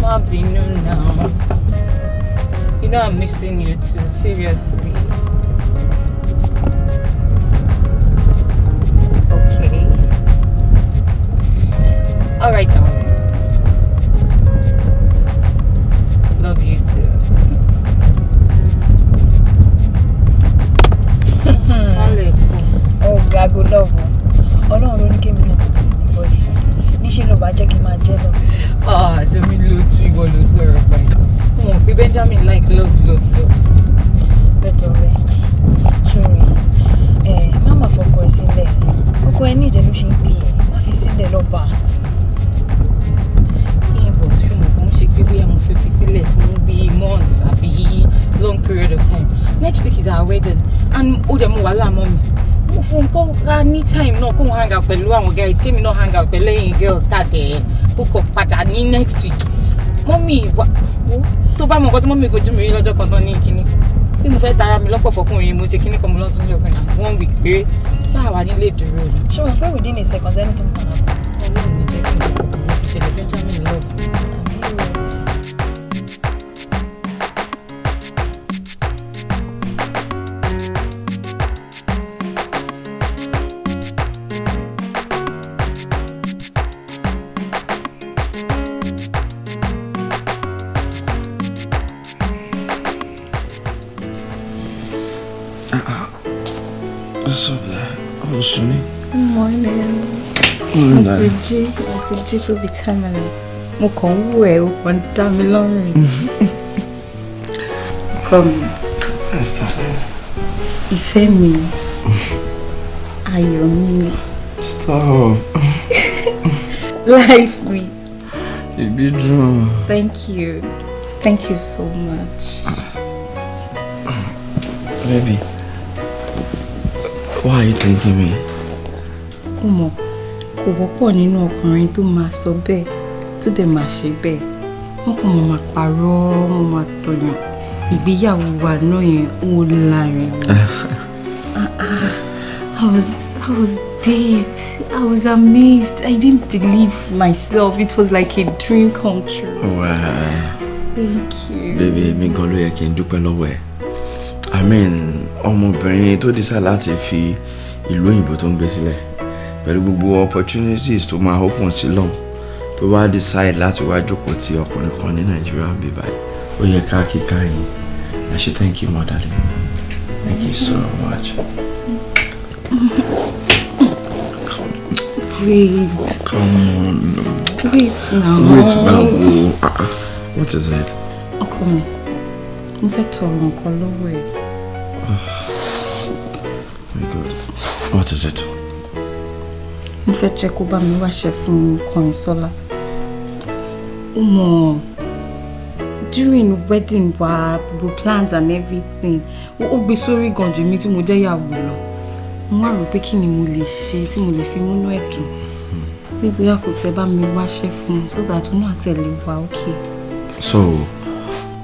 Má bínú now. You know I'm missing you too, seriously. Okay. Alright, darling. Love you too. Oh, gago love. Ọlọ́run ló ní kí mi lọ kò tí ní boyfriend. Níṣẹ́ ló bá jẹ́ kí n máa jealous. Jẹ́mi lójú ìwọ ló sọ̀rọ̀ báyìí. Mo mọ̀ pé Benjamin like love. Bẹ́ẹ̀ rẹ̀ ṣòro má má fọkọ ẹ sílẹ̀. Ọkọ ẹ ní ìjẹ́ ló ṣe ń pè é. Má fi sílẹ̀ lọ́ba. Bọ̀ ṣùgbọ́n kò ń ṣe pé bóyá mo fẹ́ fi sílẹ̀ fún bíi months àbí long period of time. Next week is our wedding and ó dẹ̀ mo wà láàmú mi. Mo fún kó ká ní time náà kó wọn hang out pẹ̀lú àwọn guys kémi náà hang out pẹ̀lú ẹ̀yin girls káàdẹ̀ kókò padà ní next week. Mọ́mí wà tó bá mọ̀ nǹkan tí mọ́mí fojú mi rí lọ́jọ́ kan tán ní kíní pé mo fẹ́ tara mi lọ́pọ̀ fọkùnrin mo ṣe kíní kan mo lọ́sùn lóògùn náà 1 week péré ṣáà wà nílé ìdúró ni. Ṣé o pé within a second anything can happen? Ọlọ́run ní jẹ́ kí n kọ́kọ́ ìṣẹ̀lẹ̀ Benjamin love. Morning. Àti jí tó bí 10 minutes. Mo kàn ń wò ẹ́ o kàn dá mi lọ́rùn. Come. Ìfẹ́ mi. Ayọ̀ mi. Stop. Life me. Baby drum. Thank you. Thank you so much. Baby, why are you thanking me? Ọmọ, kò wọ́pọ̀ nínú ọkùnrin tó máa sọ bẹ́ẹ̀, tó dẹ̀ máa ṣe bẹ́ẹ̀. Wọ́n kàn máa parọ́, wọ́n máa tọ̀yàn. Ìgbéyàwó wa náà yẹn ó láàrin. I was dazed. I was amazed. I didn't believe myself. It was like a dream come true. Wow. Thank you. Baby, mi gan ló yẹ kí n dúpẹ́ lọ́wọ́ ẹ. I mean, ọmọbìnrin tó decide láti fi ìlú òyìnbó tó ń gbé sílẹ̀ pẹ̀lú gbogbo opportunities tó máa open sí lọ́hùn tó wá decide láti wá jókòó ti ọkùnrin kan ní Nàìjíríà bí báyìí. Ó yẹ ká kíkà yín. I should thank you, my darling. Thank you so much. Wait. Come on. Wait now. Wait now. What is it? Ọkọ mi, mo fẹ́ tọrọ nǹkan lọ́wọ́ ẹ. My God. What is it? Mo fẹ́ jẹ́ kó bá mi wáṣẹ fún Kọ́yìnsọ́lá. Ó mọ̀, during wedding wa, gbogbo plans and everything, ó gbé sórí gan jù mí tí mo jẹ́ ìyàwó lọ. Mo wá rò pé kí ni mo lè ṣe tí mo lè fi múnú ẹ̀ dùn. Bí bóyá kò tẹ́ bá mi wáṣẹ fún so that ó náà tẹ̀lé wa okay. So,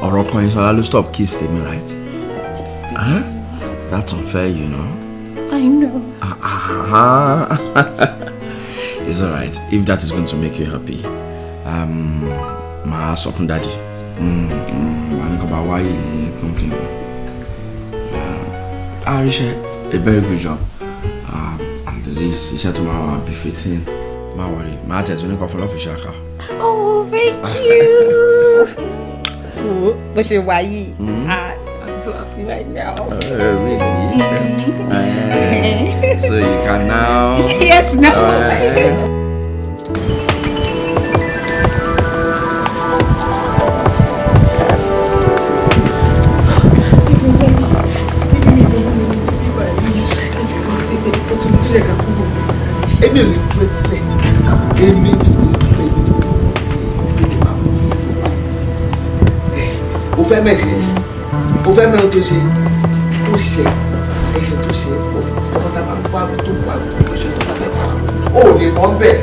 ọ̀rọ̀ Kọ́yìnsọ́lá ló stop kiss tèmi, right? Huh? That's unfair, you know. I know. It's alright. If that is going to make you happy, my sọ fún daddy. Why complain? Arisha, a very good job. At least iṣẹ́ tó máa be fitting. Má worry, má tẹ̀ tó ní kọ́ fún lọ́fíìsì àká. Oh, thank you. Oh, but you're why? I'm so happy right now. Really? So you can now? Yes, now. Èmi ò lè dúró sílẹ̀. Èmi ò lè dúró sílẹ̀. O fẹ́ mẹ́sẹ̀. O fẹ́ mẹ́rin tó ṣe. Tó ṣe. Ẹ̀ṣẹ̀ tó ṣe pọ̀. Ọmọ tá a bá gbọ́ àbí tó gbọ́ àbí tó ṣe tó bá fẹ́ pa. O ò lè bọ́ bẹ́ẹ̀.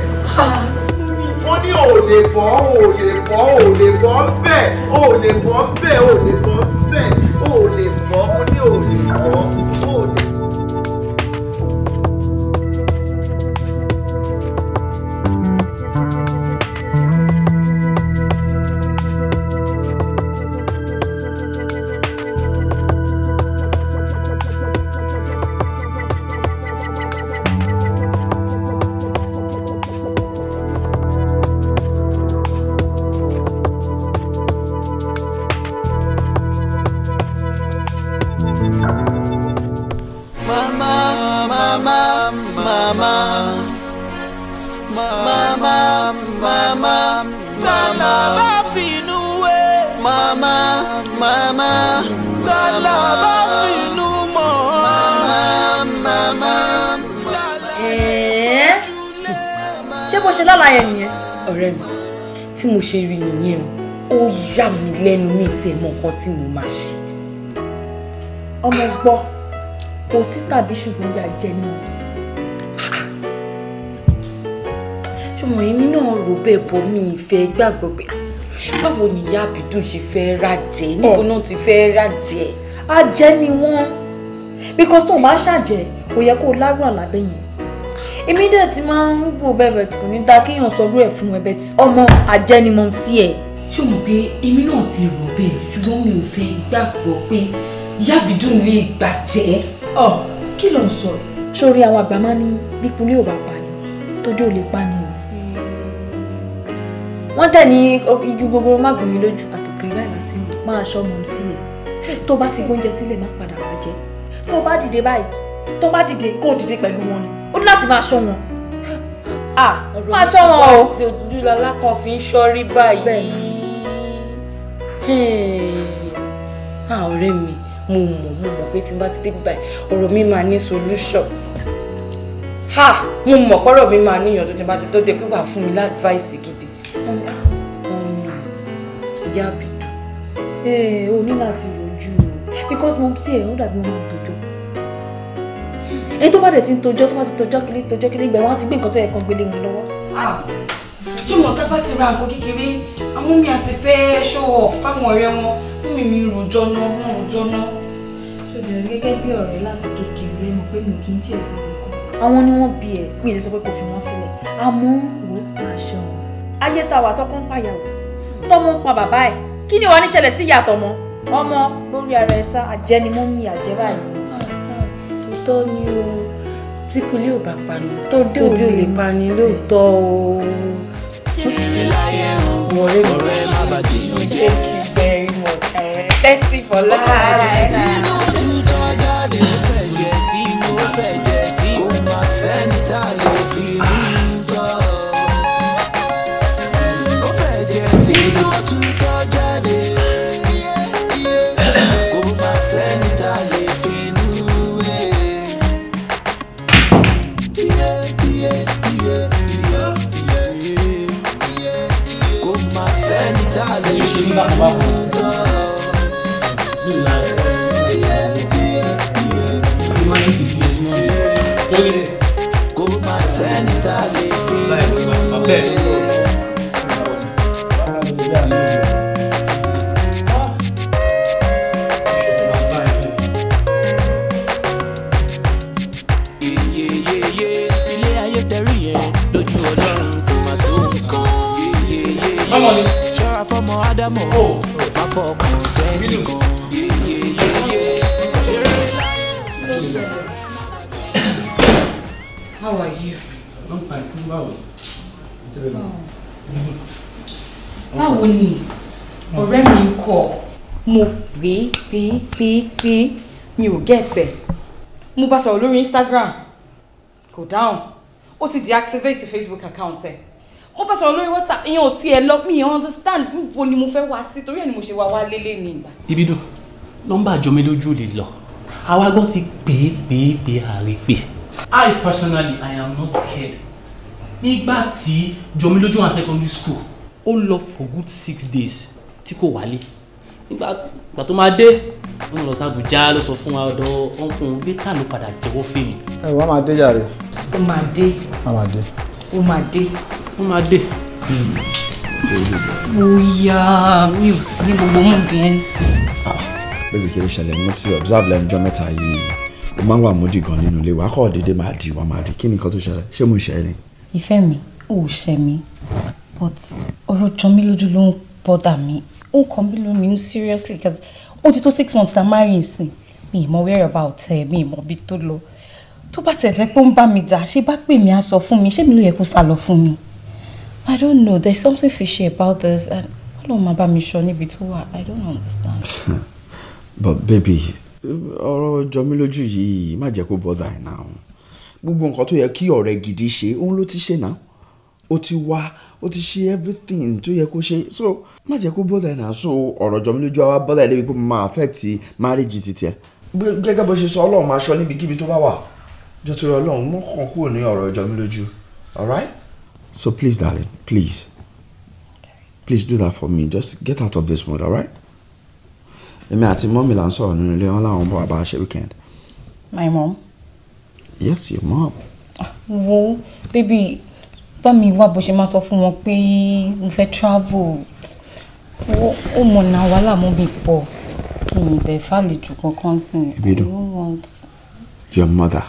Wọ́n ní o ò lè bọ́, o ò lè bọ́, o ò lè bọ́ bẹ́ẹ̀. O ò lè bọ́ bẹ́ẹ̀, o ò lè bọ́ bẹ́ẹ̀. O ò lè bọ́, mo ní o ò lè bọ́. O ò lè. Ọ̀rẹ́ mi tí mo ṣe rí nìyẹn ó yà mí lẹ́nu mi tí ẹ mọ nǹkan tí mo máa ṣe. Ọmọ gbọ́ kò sí tàbí ṣùgbọ́n bí a jẹ ní mọ̀ sí. Ṣùgbọ́n èmi náà rò bẹ́ẹ̀ bọ́ mi ìfẹ́ gbàgbọ́ pé báwo ni ìyá Àbídùn ṣe fẹ́ rájẹ́ níbo náà ti fẹ́ rájẹ́. Àjẹ́ ni wọ́n because tó bá ṣàjẹ́ kò yẹ kó lárú àlábẹ́ yẹn. Èmi dẹ̀ ti máa ń gbò bẹ́ẹ̀ tí kò ní dá kéèyàn sọ̀rọ̀ ẹ̀ fún ẹbẹ̀ tí ọmọ àjẹ́ ni mo ti ẹ̀. Ṣé o mọ̀ pé èmi náà ti rò bẹ́ẹ̀ ṣùgbọ́n mi ò fẹ́ gbàgbọ́ pé ìyá Àbídùn lè gbàjẹ́. Kí ló ń sọ? Sórí àwọn àgbà máa ní bípolí ò bá pa ni tó dé ò lè pa ni o. Wọ́n tẹ̀ ní igi gbogbo má gùn mí lójú àtòkèrè báyìí láti máa ṣọ́ mọ́ sí ẹ̀. Tó bá ti gbóúnjẹ sílẹ̀ má padà wá jẹ. Tó bá dìde báyìí tó bá dìde kó dìde pẹ̀lú wọn ni. Ó ní láti máa ṣọ́ wọn. Máa ṣọ́ wọn o. Tí ojúlọ́lá kan fi ń ṣọ́rí báyìí. ọ̀rẹ́ mi mo mọ̀ pé tí n bá ti dé bíbá ọ̀rọ̀ mi máa ní solution. Mo mọ̀ pọ́rọ̀ mi máa níyànjú tí n bá ti tó dé pé wà fún mi láàdváìsì gidi. Ìyá Àbìdù. O ní láti rojú o because mo tí ẹ̀ ń dàbí wọn tojọ́. Ẹni tó bá dẹ̀ ti ń tojọ́ tó bá ti tojọ́ kiri ìgbà wọn ti gbé nǹkan tó yẹ kan gbélé wọn lọ́wọ́. Túmọ̀ tá bá ti ra nǹkan kékeré àwọn mi àti fẹ́ show off fáwọn ọ̀rẹ́ wọn fún mi rojọ́ náà. Ṣòdìrẹ́ gẹ́gẹ́ bí ọ̀rẹ́ láti kékeré mọ̀ pé mi kì í tiẹ̀ sí nǹkan. Àwọn ni wọ́n bí ẹ̀ mi lè sọ pé kò fi wọ́n sílẹ̀ àmọ́ wò máa ṣe wọn. Ayé ta wà tọkọ ń pàyàwó tọmọ ń pa bàbá ẹ̀ kí ni wàá ní ṣẹlẹ̀ sí ìyá tọmọ ọmọ lórí ara ẹ̀ sá àjẹ́ ni mo ń mi àjẹ́ báyìí. Tòótọ́ ni o tí kulé ò bá pani tó dé ò lè pani lóòótọ́ o. Ọ̀rẹ́ má bàtì yóò jẹ́. Thank you very much, ọ̀rẹ́. Thirsty for life. Sínú tútọ́ jáde ó fẹ́ jẹ sínú ó fẹ́ jẹ sí. Kò má sẹ́ni tá a lè fi ní tọ́. Ó fẹ́ jẹ sínú tútọ́ jáde. Kò má sẹ́ni tá a lè fi nú ẹ̀. Kò má sẹ́ni tá a lè fi nú tọ́. Kò má sẹ́ni tá a lè fi nú ẹ̀. Ilé ayé tẹ̀rí yẹn lójú Ọlọ́run kò má tó nǹkan. Ṣọ́ra fọ́mọ Ádámọ̀ má fọkàn tẹ́ nìkan. How are you? I'm fine. Báwo? Báwo ni ọ̀rẹ́ mi ń kọ́? Mo pé mi ò gẹ̀tẹ̀. Mo bá sọ̀rọ̀ lórí Instagram. Kò dáhùn. Ó ti deactivate Facebook account ẹ̀. Mo bá sọ̀rọ̀ lórí WhatsApp. Ìyẹn ò tiẹ̀ lọ. Mi ò understand níbo ni mo fẹ́ wá sí. Torí ẹ̀ ni mo ṣe wá lélẹ̀ ní ìgbà. Ibidu, nọ́mbà Jọmilójú lè lọ. Àwa gbọ́ ti pé àrípè. I personally, I am not scared. Nígbà tí Jọmilójú wà secondary school, ó lọ for good 6 days tí kò wálé. Nígbà tó máa dé, ó ń lọ sí Abuja ló sọ fún wa ọ̀dọ̀ ọkùnrin bẹ́tà ló padà jẹ́wọ́ fèmí. Wọ́n máa dé jàre. Ó máa dé. Ó máa dé. Bóyá mi ò sí ní gbogbo mú bí ẹ̀ ń sìn. Bébí kí ló ṣẹlẹ̀ mo ti observe lẹ́nu ọjọ́ mẹ́ta yìí o máa ń wà módì gan nínú ilé wa kọ́ dédé máa di kí ni nǹkan tó ṣẹlẹ̀ ṣé mo ṣe é ni. Ìfẹ́ mi ò ṣẹ mi but ọ̀rọ̀ Jọmilójú ló ń bother mi ó ń kọ́ mi lómi seriously because ó ti tó 6 months ta marry nsìn mi ì mọ whereabout ẹ̀ mi ì mọ bí tó lọ tó bá tẹ̀ jẹ́ pé ó ń bá mi jà ṣé bá pè mí á sọ fún mi ṣé mi ló yẹ kó sá lọ fún mi I don't know there's something fishy about this and Ọlọ́run máa bá mi sọ níbi tó wà I don't understand. But baby ọ̀rọ̀ Jọmilójú yìí má jẹ́ kó bother ẹ̀ náà gbogbo nǹkan tó yẹ kí ọ̀rẹ́ gidi ṣe òun ló ti ṣe náà ó ti wá ó ti ṣe everything tó yẹ kó ṣe so má jẹ́ kó bother ẹ̀ náà so ọ̀rọ̀ Jọmilójú àwa bother ẹ̀ débi pé mo máa affect marriage ti tiẹ̀ gẹ́gẹ́ bó ṣe sọ Ọlọ́run máa ṣọ́ níbikíbi tó bá wà jọ tó rọ Ọlọ́run mọ́ kàn kúrò ní ọ̀rọ̀ Jọmilójú alright so please darling please do that for me just get out of this mood alright. Èmi àti mọ́mì là ń sọ̀rọ̀ nínú ilé wọn láwọn bọ̀ àbá ṣe weekend. My mom? Yes, your mom. Wo baby bá mi wá bó ṣe máa sọ fún wọn pé mo fẹ́ travel ó mọ̀ náà wàhálà mọ́ mi pọ̀ mi dẹ̀ fàlejò kankan sí i. Ibidu, your mother.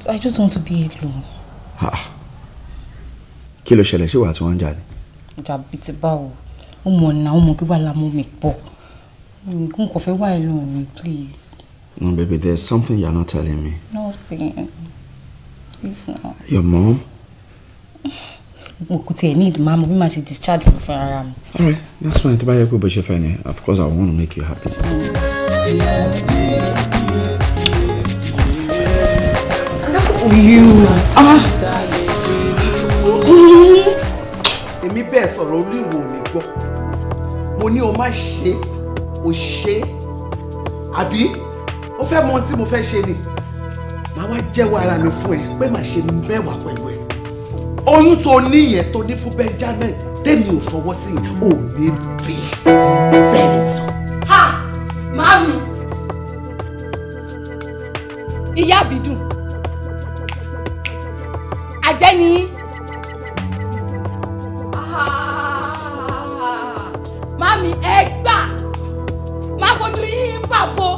I just want to be alone. Kí ló ṣẹlẹ̀ ṣé wàá tí wọ́n ń jà ni? Ìjà bíi ti báwo ó mọ̀ náà ó mọ̀ pé wàhálà mọ́ mi pọ̀ nǹkan kò fẹ́ wá alone mi please. No baby, there's something you're not telling me. Nothing. Please no. Your mom? Mo kò tiẹ̀ ní ìdùnnú àmọ́ bí màá ti discharge mi fún ara mi. Alright, that's fine. Tó bá yẹ pé bó ṣe fẹ́ ni, of course I want to make you happy. Èmi bẹ́ẹ̀ sọ̀rọ̀ olúwo mi gbọ́. mo ní o má ṣe o ṣe àbí ó fẹ́ mọ ohun tí mo fẹ́ ṣe ni màá wá jẹ́wọ́ ara mi fún ẹ pé màá ṣe mẹ́wàá pẹ̀lú ẹ oyún tó ní yẹn tó ní fún Benjamin tèmi ò fọwọ́ sí ò ní bí bẹ́ẹ̀ ni mo sọ. ha màámi ìyá àbídùn àjẹ́ ni màámi ẹ gbà máa fojú yín pàbó.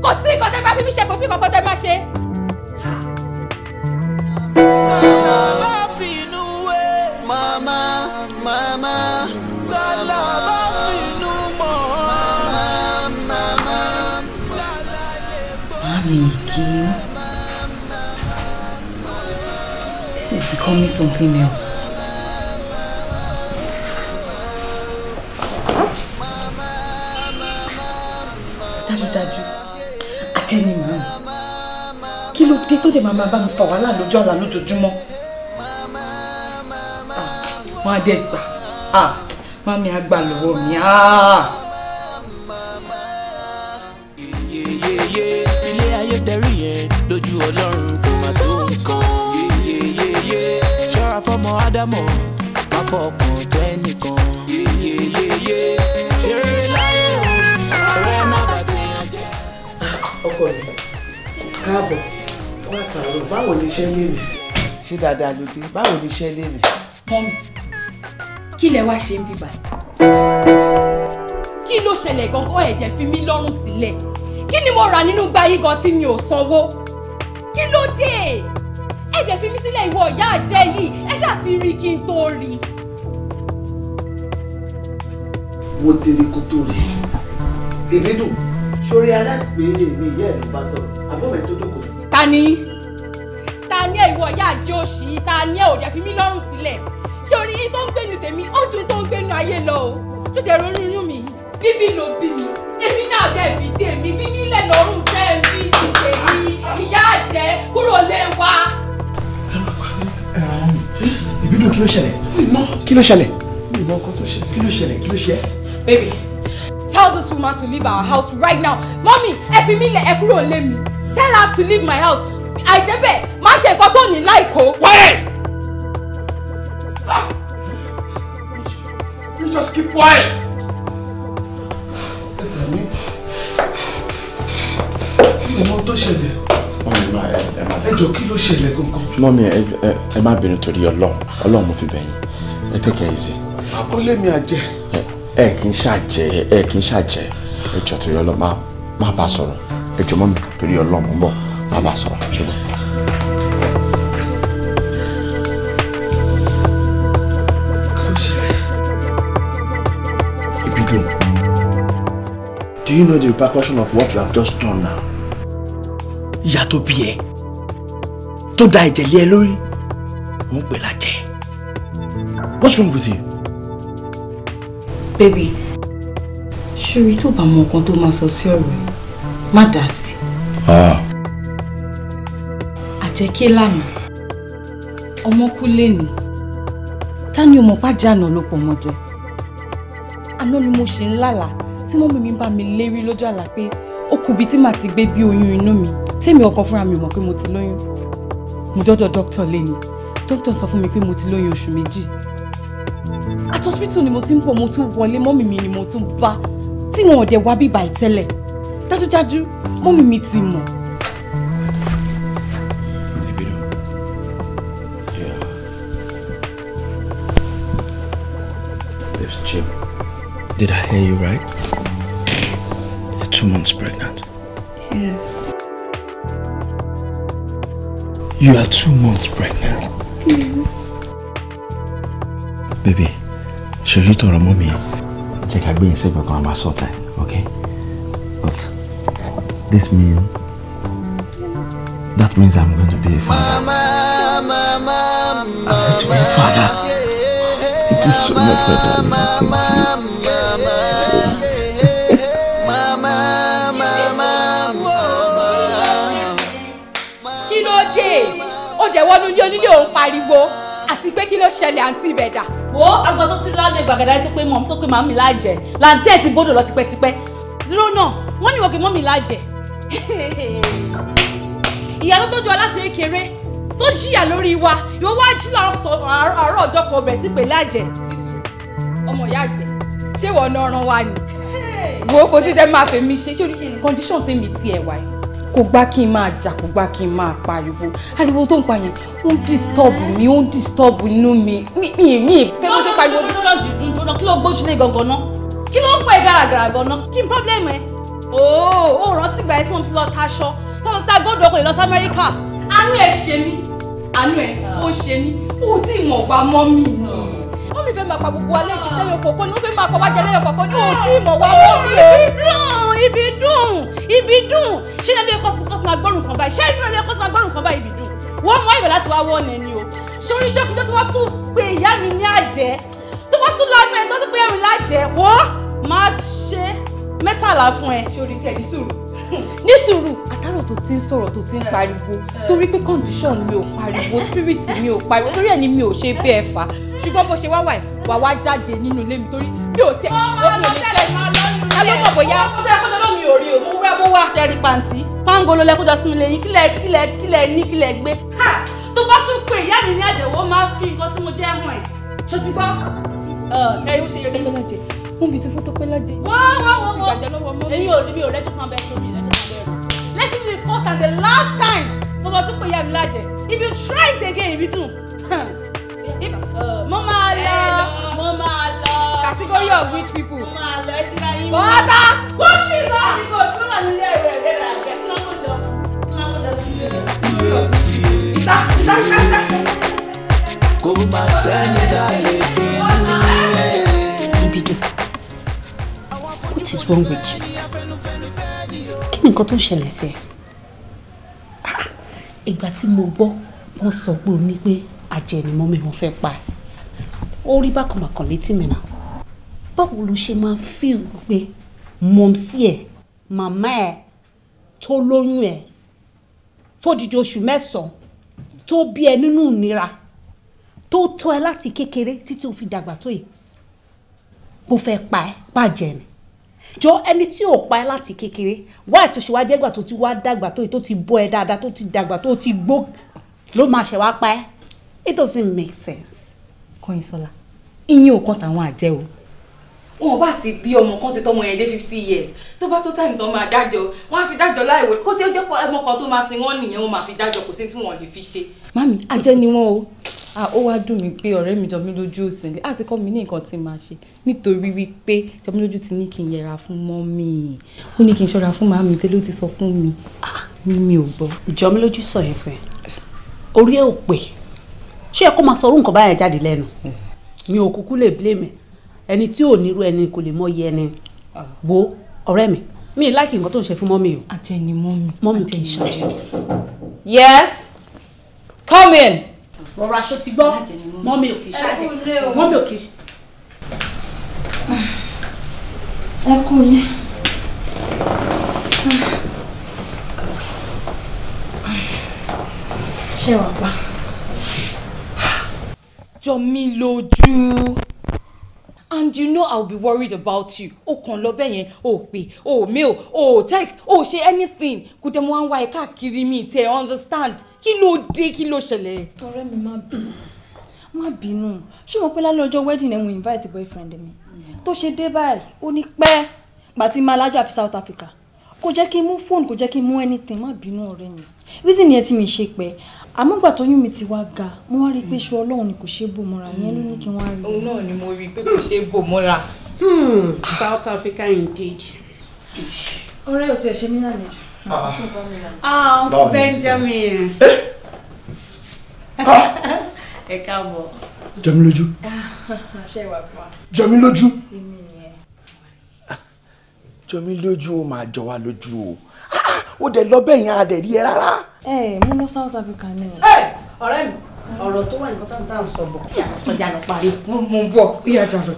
kò sí nǹkan tẹ́ bá fi mí ṣe kò sí nǹkan tẹ́ bá ṣe. Mama, mama, tala ba finu mo. Mama, mama. Mommy, this is becoming something else. Dájúdájú, ajẹ́ ni màá. Kí ló dé tó dé máa bá mi fà wàhálà lójú àlá lójoojúmọ́? Wọ́n á dẹ̀ gbà. Mami á gbà lọ́wọ́ mi. Ilé ayé tẹ̀rí yẹn lójú Ọlọ́run kò má tó nǹkan. Ṣọ́ra fọ́mọ Ádámọ̀, má fọkàn tó ẹnìkan. Ṣeré láyé ọ̀rẹ́ má bàtẹ́ ajẹ́. ọkọ mi káàbọ̀ wá tààrọ̀ báwo ni iṣẹ́ léèrè ṣé dáadáa ló dé báwo ni iṣẹ́ léèrè. Mọ́mí, kí lẹ wá ṣe ń bíbá? Kí ló ṣẹlẹ̀ gangan ẹ̀jẹ̀ fi mí lọ́rùn sílẹ̀? Kí ni mo rà nínú gbáyé gan tí mi ò sanwó? Kí ló dé? Ẹ̀jẹ̀ fi mí sílẹ̀ ìwọ ìyá àjẹ́ yìí, ẹ ṣáà ti rí kí n tó rí. mo ti rí kó tó rí èmi dùn sórí aláìsí mi ìyá ẹ̀ ló bá sọ̀rọ̀ àbọ̀mẹ̀ tó dókòó. Ta ni ìwọ ìyá àjẹ́ òṣì? Ta ni ẹ ò dẹ̀ fi mí lọ́rùn sílẹ̀? Ṣé orí yín tó ń gbénu tèmi ó dùn tó ń gbénu ayé lọ o? Tó jẹ́ ronú inú mi. Bíbí ló bí mi. Èmi náà jẹ́ ìbí tèmi. Fi mí lẹ̀ lọ́rùn jẹ́ ìbí tèmi. Ìyá àjẹ́ kúrò lé wa. Ìbídùn kí ló ṣẹlẹ̀? Kí ló ṣẹlẹ̀? Mi ìmọ̀ ọkọ tó ṣẹlẹ̀. Kí ló ṣẹlẹ̀? Kí ló ṣe? Baby, tell this woman to leave our house right now. Mommy, ẹ fi mí lẹ̀ ẹ kúrò lé mi. Tell her to leave my house. Àìjẹ́bẹ̀ má ṣe nǹkan tó ní láìkó. Quiet! You just keep quiet. Ìmọ̀ tó ṣẹlẹ̀. Ẹ jọ̀ọ́ kí ló ṣẹlẹ̀ gangan? Mọ́mí ẹ má bínú torí Ọlọ́run mo fi bẹ̀ yín. Ẹ take it easy. ó lé mi àjẹ́. Ẹ kì í ṣàjẹ́ ẹ jọ̀ọ́ torí Ọlọ́run má bá sọ̀rọ̀. Ẹ jọ̀ọ́ mọ́mí torí Ọlọ́run ń bọ̀ má bá sọ̀rọ̀ ṣùgbọ́n. Do you know the repercussion of what you have just done now? Ìyá tó bí ẹ tó da ẹ̀jẹ̀ lé ẹ lórí wọ́n pè lájẹ́. What's wrong with you? Baby, ṣorí tó bá mọ nǹkan tó máa sọ sí ọ̀rọ̀ ẹ̀ má dá sí. Àjẹké lánàá ọmọ kú lénìí ta ni ọmọ pàjẹ́ àná ló pọ̀ mọ́ jẹ. Àná ni mo ṣe ń lálàá tí mọ́mí mi bá mi lérí lójú àlá pé ó kù bí tí màá ti gbé bí oyún inú mi tèmi ọkàn fúnra mi mọ̀ pé mo ti lóyún. Mo dọ́dọ̀ dókítà léni dókítà sọ fún mi pé mo ti lóyún oṣù 2. At hospital ni mo ti ń bọ̀ mo tún wọlé mọ́mí mi ni mo tún bá tí wọn ò dẹ̀ wá bíbá ìtẹ́lẹ̀ dájúdájú mọ́mí mi ti mọ̀. Jim, did I hear you right? You're 2 months pregnant. Yes. You are 2 months pregnant. Yes. Baby, should you tell mommy? Check her being safe because I'm a sort of, okay? But that means I'm going to be a father. I'm going to be a father. Thank you so much for that. Kí ló dé? wọnú ilé onílé òun pariwo àti pé kí ló ṣẹlẹ̀ àǹtí ibẹ̀ dà. wo àgbà tó ti lájẹ gbàgàdà tó pé mọ̀ tó pé màmí lájẹ làǹtí ẹ̀ ti bọ́dọ̀ lọ tipẹ́tipẹ́ dúró náà wọ́n ní wọ́n mọ́mí lájẹ. ìyá ló tọ́jú aláṣẹ kékeré tó ṣìyà lórí wa ìwọ wá jí àárọ̀ ọjọ́ kan bẹ̀rẹ̀ sí pé lájẹ. ọmọ ìyá àgbẹ̀ ṣé wọ́n náà ràn wá ni wo kò sí tẹ́ máa fèmí ṣe ṣé orí condition tèmi tiẹ̀ wáyé kò gbá kí n máa jà kò gbá kí n máa pariwo ariwo tó ń pa yẹn ó ń disturb mi ó ń disturb inú mi fẹ́ kó ṣe pariwo. dúró kí ló gbójúlé gangan náà kí ló ń pẹ́ gàràgàrà gan-an kí n problem ẹ̀ ó rántí gbà ẹ́ tí wọ́n ti lọ taṣọ tó ń ta góòdù ọkùnrin lọ sí Amẹ́ríkà. àánú ẹ̀ ṣe mí àánú ẹ̀ ó ṣe mí ó tí ì mọ̀ wá mọ́ mi ni wọ́n mi fẹ́ máa pa gbogbo alẹ́ jẹ lẹ́yìn òpópó ni wọ́n fẹ́ máa pa wájẹ lẹ́yìn òpópó ni ó tí ì mọ̀ wá mọ́ mi o. ibi dùn ṣé ilé ẹ̀kọ́ tí máa gbọ́rùn kan báyìí ṣé inú ilé ẹ̀kọ́ tí máa gbọ́rùn kan báyìí ibi dùn wọ́n mọ ìbẹ̀ láti wá wọ́n ẹni o ṣé orí jọ́kíjọ́ tó wá tún pé ìyá mi ní àjẹ́ tó wá tún lánú ẹ̀ tó tún pé ẹ̀rìn lájẹ́ wọ́ máa ṣe mẹ́tàlá fún ẹ. ṣé orí tẹ̀ ní sùúrù ní sùúrù àtàrò tó ti ń sọ̀rọ̀ tó ti ń pariwo torí pé condition mi ò pariwo spirit mi ò pariwo torí ẹ̀ ni mi ò ṣe bẹ́ẹ̀ fà ṣùgbọ́n bó ṣe wá wà jáde nínú ilé mi torí mi ò tẹ omi ò lè jẹ́ ká ló mọ̀ bóyá. ó bẹ́ẹ̀ kọ́jọ́ náà mi ò rí o mo wá bó wá jẹ́rìí pàǹtí pàǹgolo lẹ́kọ́jọ́ sínú ilé yín kílẹ̀ ní kílẹ̀ gbé. tó bá tún pé ìyá mi ní àjẹwò máa fi nǹkan tí mo jẹ́ hàn ẹ̀ ṣó ti gbọ́. ẹ̀yin ó ṣe eré. mú mi ti fún tó pé ládé. wọ́n èyí ò mi ò rẹ́jọ́ sí máa bẹ́ẹ̀ tó mi rẹ́jọ́ sí máa bẹ́ẹ̀ rẹ̀. let it be the first and the last time tó bá tún pé ìyá mi lájẹ if you try it again ibi tún. mo máa lọ. category of rich people. mo máa lọ ẹtí ra yín. bọ́dà. kó ṣì lọ àbíkó tí wọ́n wà nílé ẹ̀rọ ẹ̀rẹ́ rẹ̀ àjẹ́ kí wọ́n kó jọ sí ilé rẹ̀. kò má sẹ́ni tá a lè fi Ibidu, what is wrong with you? Kí ni nǹkan tó ń ṣẹlẹ̀ sí ẹ? Ìgbà tí mo gbọ́ wọ́n sọ pé o ní pé àjẹ́ ni mọ́mí wọn fẹ́ pa ẹ́. Ó rí bákanbàkan létí mi náà. Báwo ló ṣe máa feel pé mọ̀mísí ẹ̀, màmá ẹ̀ tó lóyún ẹ̀ fódìdí oṣù 9 tó bí ẹ nínú ìnira tó tọ́ ẹ láti kékeré títí o fi dàgbà tó yìí bó fẹ́ pa ẹ́ bàjẹ́ ni jọ ẹni tí ò pa ẹ́ láti kékeré wá ètò ṣe wá jẹ́gbà tó ti wá dàgbà tó yìí tó ti bọ́ ẹ dáadáa tó ti dàgbà tó ti gbó ló máa ṣe wá pa ẹ́ it doesn't make sense. Kọ́yìnsọ́lá ìyẹn ò kàn táwọn àjẹ́ o wọn bá ti bí ọmọ kan ti tọmọ yẹn dé 50 years tó bá tó time tó máa dájọ́ wọn á fi dájọ́ láìwé kó tí ó jẹ́ ọmọ kan tó máa sin wọn nìyẹn wọn máa fi dájọ́ kò sí tí wọn lè fi ṣe. mami àjẹ́ ni wọn o ó wá dùn mí pé ọ̀rẹ́ mi Jọmilójú òsínlẹ̀ àti kọ́ mi ní nǹkan tí màá ṣe nítorí wípé Jọmilójú ti ní kí n yẹra fún mọ́mì ó ní kí n ṣọ́ra fún màmí tẹ́lẹ̀ ó ti sọ fún mi ní mi ò gbọ́. Jọmilójú sọ yẹn fún ẹ orí ẹ ò pè ṣé ẹ kó máa sọ orú nǹkan báyẹn jáde lẹ́nu mi ò kúkú lè blame ẹni tí ò nírú ẹni kò lè mọ iye ẹni wo ọ̀rẹ́ mi láìkí nǹkan tó ń ṣe fún mọ́mì o. àjẹ́ ni mọ́mì kì í ṣàjẹ́. yes come in. rọra aṣọ ti gbọ́ mọ́mì ò kì í ṣàjẹ́ mọ́mì ò kì í ṣe. ẹ kú lé. ṣé wàá pa. Jọmilójú. And you know I'll be worried about you. O kàn lọ bẹ́ẹ̀ yẹn, o pè, o mail, o text, o ṣe anything. Kò dẹ̀ mọ́ wá ẹ káàkiri mi tẹ̀ understand. Kí ló dé, kí ló ṣẹlẹ̀? Ọ̀rẹ́ mi má bínú. Ṣé mo pé lálẹ́ ọjọ́ wedding ẹ̀ mo invite boyfriend mi? Tó ṣe dé báyìí, ó ní pẹ́ gbàtí máa lájà fi South Africa. Kò jẹ́ kí n mú phone, kò jẹ́ kí n mú anything, má bínú ọ̀rẹ́ mi. Reason yẹn tí mi ṣe pẹ́. Àmọ́ gbà tó yún mi ti wá ga, mo wá rí pé ṣe Ọlọ́run ni kò ṣe bò mọ́ra yẹn ló ní kí n wá rí. Òun náà ni mo rí pé kò ṣe bò mọ́ra. South Africa indeed. Ọ̀rẹ́ ò tiẹ̀ ṣe mí lálejò. Uncle Benjamin. Ẹ káàbọ̀. Jọmilójú. Ṣé ìwà pa? Jọmilójú. Èmi nìyẹn. Jọmilójú ó máa jọ wá lójú o. Ó dẹ̀ lọ bẹ́ẹ̀ yẹn a dẹ̀ rí ẹ rárá. Mo lọ South Africa ní. Ọ̀rẹ́ mi ọ̀rọ̀ tó wà nǹkan tá à ń sọ bọ̀ kí àwọn sọ́jà lọ parí. Mo ń bọ̀ ìyá jalo.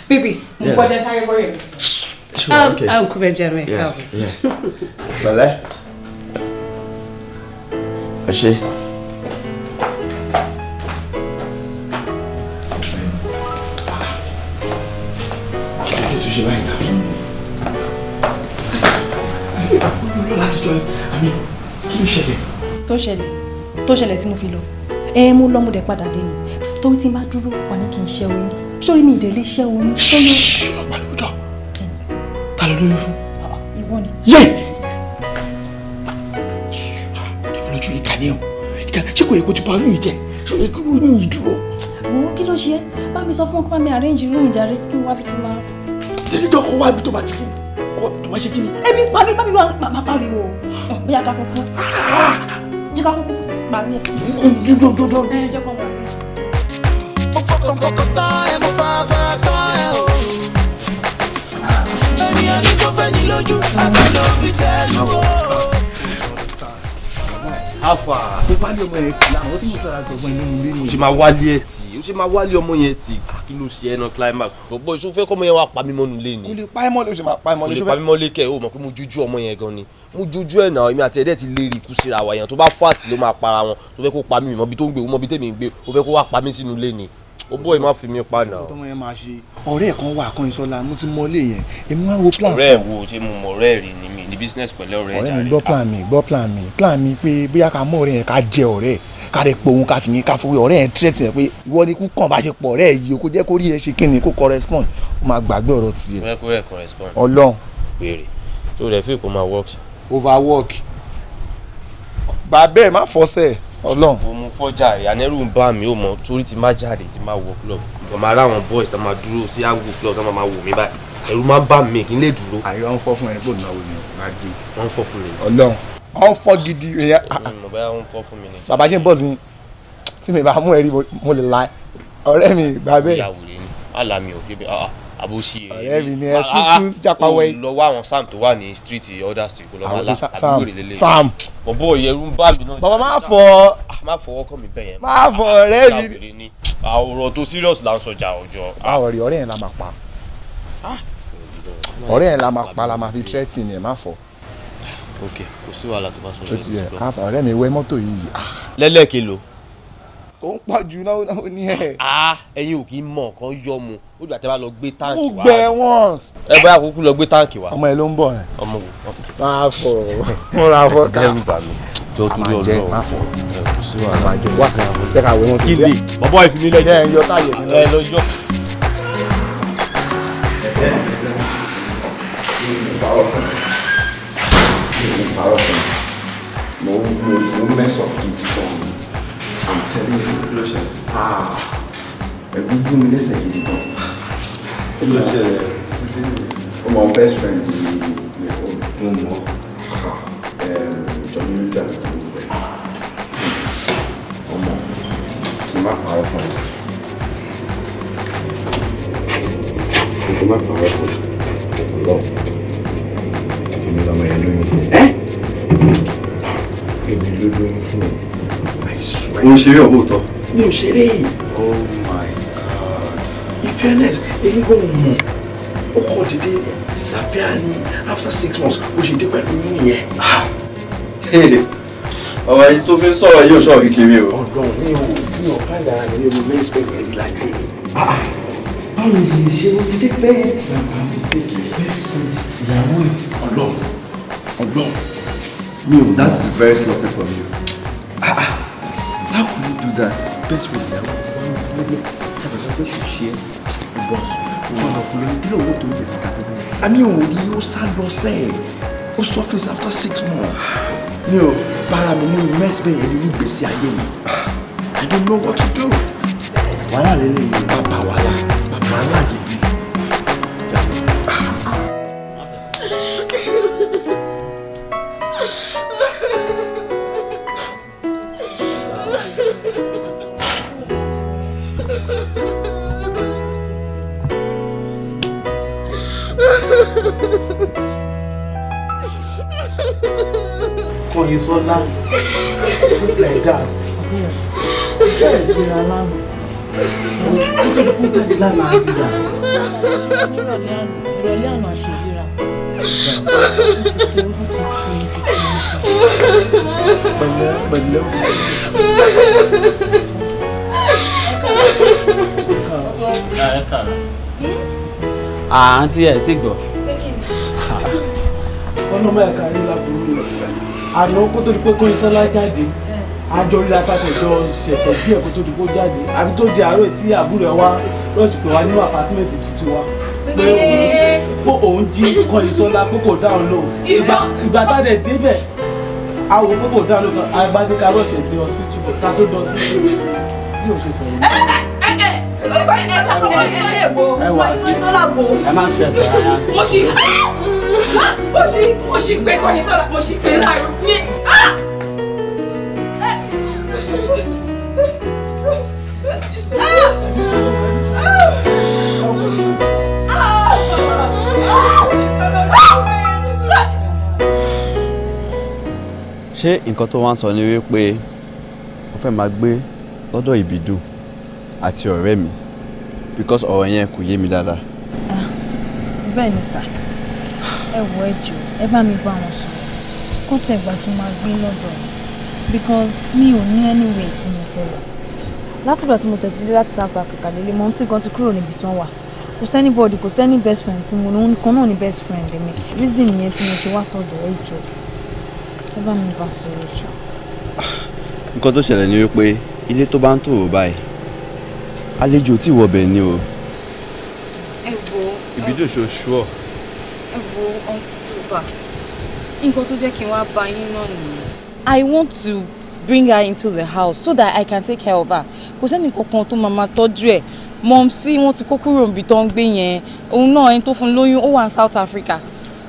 Bébì mo gbọ́dọ̀ sáré bọ́rẹ̀ mi. Uncle Benjamin káàbọ̀. Pẹ̀lẹ́. Ẹ ṣé. ṣe báyìí náà. Mo lọ láti jọ àmì kí ló ṣẹlẹ̀? Tó ṣẹlẹ̀ tí mo fi lọ. Mo lọ mo dẹ̀ padà dé ni. Torí tí n bá dúró wà ní kí n ṣẹ́ oyún. Sórí mi ìdẹ̀lé ṣẹ́ oyún. Ṣé o pàlọ́ jọ? Ta ló lóyún fún? Ìwọ ni. Yé! Lójú ìkànnì ẹ̀ ṣé kò yẹ kó ti pa oyún yìí jẹ? Ṣé o yẹ kó oyún yìí dúró? Wo kí ló ṣe é? Bá mi sọ fún ọkọ mi arrange room jàre kí n wá bí ti máa. Títí jọ kó wá bí tó bá ti kí ni? Kó wá bí tó máa ṣe kí ni? Ebi pa mi máa pariwo. Bóyá ká kúkú. Jẹ́ ká kúkú parí ẹ̀. Jẹ́ kó máa rí. Mo fọkàn tán ẹ, mo fara tán ẹ o. Ènìyàn ní kò fẹ́ ní lójú, àti ló fi sẹ́nu o. Afa. Mo wálé ọmọ yẹn tì láwọn tí mo sọ̀rọ̀ àti ọgbọ́n inú ilé ni. O ṣe máa wálé ẹ̀ tì, o ṣe máa wálé ọmọ yẹn tì. Kí ló ṣe ẹnu climax? Gbogbo ìṣó fẹ́ kọ́mọ yẹn wá pa mí mọ́nu lé ni. Kò lè pa ẹ́ mọ́lé, o ṣe máa pa ẹ́ mọ́lé. Kò lè pa mí mọ́lé kẹ́ o mọ̀ pé mo jújú ọmọ yẹn gan ni. Mo jújú ẹ̀ náà, èmi àti ẹ̀dẹ̀ ti lè rí ikú síra wa yẹn. Tó bá fast ló máa para wọn. Tó fẹ́ kó pa mí, mọ̀ bí tó ń gbé, mọ̀ bí tèmi ń gbé. O fẹ́ kó wá pa mí sínú ilé ni. O bọ́ ẹ má fi mí pa náà. Ọmọ yẹn máa ṣe. Ọ̀rẹ́ ẹ̀ kan wà kan Ìṣọ̀lá, mo ti mọ ilé yẹn. Èmi máa wo plan. Ọ̀rẹ́ ẹ̀ wo ṣé mo mọ̀ ọ̀rẹ́ rí ni mi ní business pẹ̀lú ọ̀rẹ́ ẹ̀ ọ̀rẹ́ jàre. mi gbọ́ plan mi pé bóyá ká mọ ọ̀rẹ́ yẹn ká jẹ ọ̀rẹ́ ká rẹ̀ pé òun ká fi yín ká fowó ọ̀rẹ́ yẹn tírẹ̀tì yẹn pé ìwọ ni kúkàn bá ṣe pọ̀ ọ̀rẹ́ yìí o kò jẹ́ kó rí ẹ ṣe kí ni kó correspond ó máa gbàgbé ọ̀rọ̀ tiẹ̀. Bẹ́ẹ̀ kó rẹ̀ correspond. Ọlọ́run. Béèrè tó rẹ̀ fi kó máa work. Overwork. Bàbá ẹ̀ má fọ́sẹ̀ Ọlọ́run. Mo mú fọ́jà rẹ̀ anẹ́rù ń bá mi ó mọ torí ti má jáde ti má wọ club. Ọmọ ara àwọn boys tó máa dúró sí àgbo club tó máa wò mí báyìí. Ẹ̀rù máa ń bà mí kí n lè dúró. Àyọ̀ ń fọ́ fún ẹni kò náwó ni máa gé. Wọ́n ń fọ́ fún mi. Ọlọ́run. Wọ́n fọ́ gidi èèyàn. Mo bá wọ́n fọ́ fún mi ni. Bàbá ṣe ń bọ̀ sí tí mi bá mú ẹ̀rí mo lè la ọ̀rẹ́ mi gbà bẹ́ẹ̀. Ìyàwó rẹ̀ ni àlàmì ò kébé àbòsí ọ̀rẹ́ mi ni excuse jápawẹ́. Lọ wá àwọn Sam tó wà ní street other street kó lọ máa lá àbúrò rẹ̀ lélẹ̀. Sam. Bọ̀bọ̀ ìyẹ̀rù ń bà mí náà. Bàbá má fọ. Má fọwọ́ kọ́ mi bẹ́ẹ̀ yẹn. Má fọ ọ̀rẹ́ mi. Ọ̀rọ̀ tó serious là ń sọjà ọjọ́. Báwo rí ọ̀rẹ́ yẹn la máa pa. Ọ̀rẹ́ yẹn la máa pa la máa fi tírẹ́tì ni ẹ̀ má fọ. Ok kò sí wàhálà tó bá sọ lẹ́yìn. Ọ̀rẹ́ mi wẹ́ mọ́tò yìí. Lẹ́lẹ́kẹ̀ lo. Ó ń pọ̀ jù náà ní ẹ̀. Ẹ̀yin ò kì í mọ̀ nǹkan yọ mu ó gbà tẹ́ bá lọ gbé táǹkì wá. Ó gbẹ once. Ẹ bá àkókò lọ gbé táǹkì wá. Ọmọ ẹ ló ń bọ̀ ẹ̀. Ọmọ wò. Máa fọ mo ra fọ ká. Jọ torí Ọlọ́run. Máa fọ. Kò sí wàhálà. Wá jẹ́ ká wé wọn kí lè bọ́bọ́ ìfimilẹ̀ jẹ́ ẹ̀ yọ táyẹ̀ nínú. Ẹ lọ yọ. Mo mess up gidi gan. I'm telling you ló ṣe. Ẹ̀gbọ́n mi lẹ́sẹ̀ gidi gan. Ló ṣe ọmọ best friend mo mọ̀ Johnny Luther tó ń bẹ̀. Ọmọ kì í má parọ́ fún ẹ. Kì í má parọ́ fún ẹ. Lọ. Èmi lọ́mọ yẹn lóyún fún ẹ. Èmi ló lóyún fún ẹ. I swear. Mo ń ṣeré ọ̀bọ̀ tọ́. Mi ò ṣeré. Oh my God. In fairness, èmi kò mọ̀. Ó kọ́ dédé disappear ní after 6 months. Ó ṣe dé pẹ̀lú yín nìyẹn. Ọmọ yìí tó fi ń sọ̀rọ̀ yóò ṣọ́ kékeré o. Ọ̀dọ́ mi ò find ara mi ní main spec ẹ̀rí láyé mi. Báwo ni ìyẹn ṣe wọ́n mistake bẹ́ẹ̀? Bàbá mistake best friend ìyàwó ẹ̀. Ọlọ́run. That is very sloppy from you. How could you do that? Best friend ìyàwó ẹ̀. Tàbí sọ pé ṣe boss. Ọ̀nà ọkùnrin kí ló wó tó ń bẹ̀rẹ̀ ká tó bẹ̀rẹ̀? Àmì òòrí ó sá lọ sẹ́ẹ̀. Ó surface after 6 months. Mi ò bára mi ní mess bẹ́ẹ̀ yẹn ní ìgbésí ayé mi. I don't know what to do. Wàhálà lè lè yọ bàbá wàhálà gidi. Kọ́yìnsọ́lá, just like that. Bẹ́ẹ̀ ni lánàá. Mo ti kú tó kú jáde lánàá ríra. Ìrọ̀lẹ́ àná àṣíríra. Pẹ̀lẹ́ ó ti àǹtí ẹ̀ tí gbọ́. ọlọ́mọ ẹ̀ka yìí lábúrú rẹ̀ àná kó tó di pé Kọ́yìnsọ́lá jáde àjọ ríra tàtẹ̀jọ ṣẹ̀fẹ̀ díẹ̀ kó tó di pé ó jáde àbí tó di àárọ̀ tí àbúrò ẹ̀ wá lọ́ọ̀tì pé wá nínú àpátímẹ́ǹtì títí wa pé òun jí Kọ́yìnsọ́lá pé kò dáhùn lò ìgbà táde débẹ̀ àwọn pé kò dáhùn lò kan àgbàdé karọ́ọ̀tì ẹ̀ gbé hospital bọ̀ ká tó dọ̀ hospital bí òun ṣe sọ̀rọ̀ ẹ má ṣe ẹsẹ̀ ara àti. mo ṣì gbé Kọ́yìnsọ́lá mo ṣì gbé láàrú ní. ṣé nǹkan tó wá ń sọ ni wípé mo fẹ́ máa gbé lọ́dọ̀ Ìbídùn àti ọ̀rẹ́ mi because ọ̀rọ̀ yẹn kò yé mi dáadáa. bẹ́ẹ̀ ni sà ẹ wọ ẹ jọ ẹ bá mi bá wọn sọ̀rọ̀ kó tẹ̀ gbà kí n máa gbé lọ́dọ̀ because mi ò ní anywhere tí mo fẹ́ lọ látìgbà tí mo tẹ̀tí dé láti South Africa lélẹ̀ mo ń sì gan ti kúrò níbi tí wọ́n wà kò sẹ́ni bọ́ọ̀dì kò sẹ́ni best friend tí mo ní kan náà ní best friend mi reason nìyẹn tí mo ṣe wá sọ́dọ̀ ẹ jọ ẹ bá mi bá sọ̀rọ̀ jọ. nǹkan tó ṣẹlẹ̀ ni wípé ilé tó bá ń tòrò báyìí àlejò tí wọ bẹ̀ ni o. ẹ wo Ìbídùn ṣoṣù ọ. ẹ wo October nǹkan tó jẹ́ kí n wá bá yín náà nìyẹn. I want to bring her into the house so that I can take care of her. Kò sẹ́ni kankan tó máa tọ́jú ẹ̀. Mọ̀mísí wọ́n ti kó kúrò níbi tó ń gbé yẹn. Òun náà ẹni tó fún lóyún ó wà ní South Africa.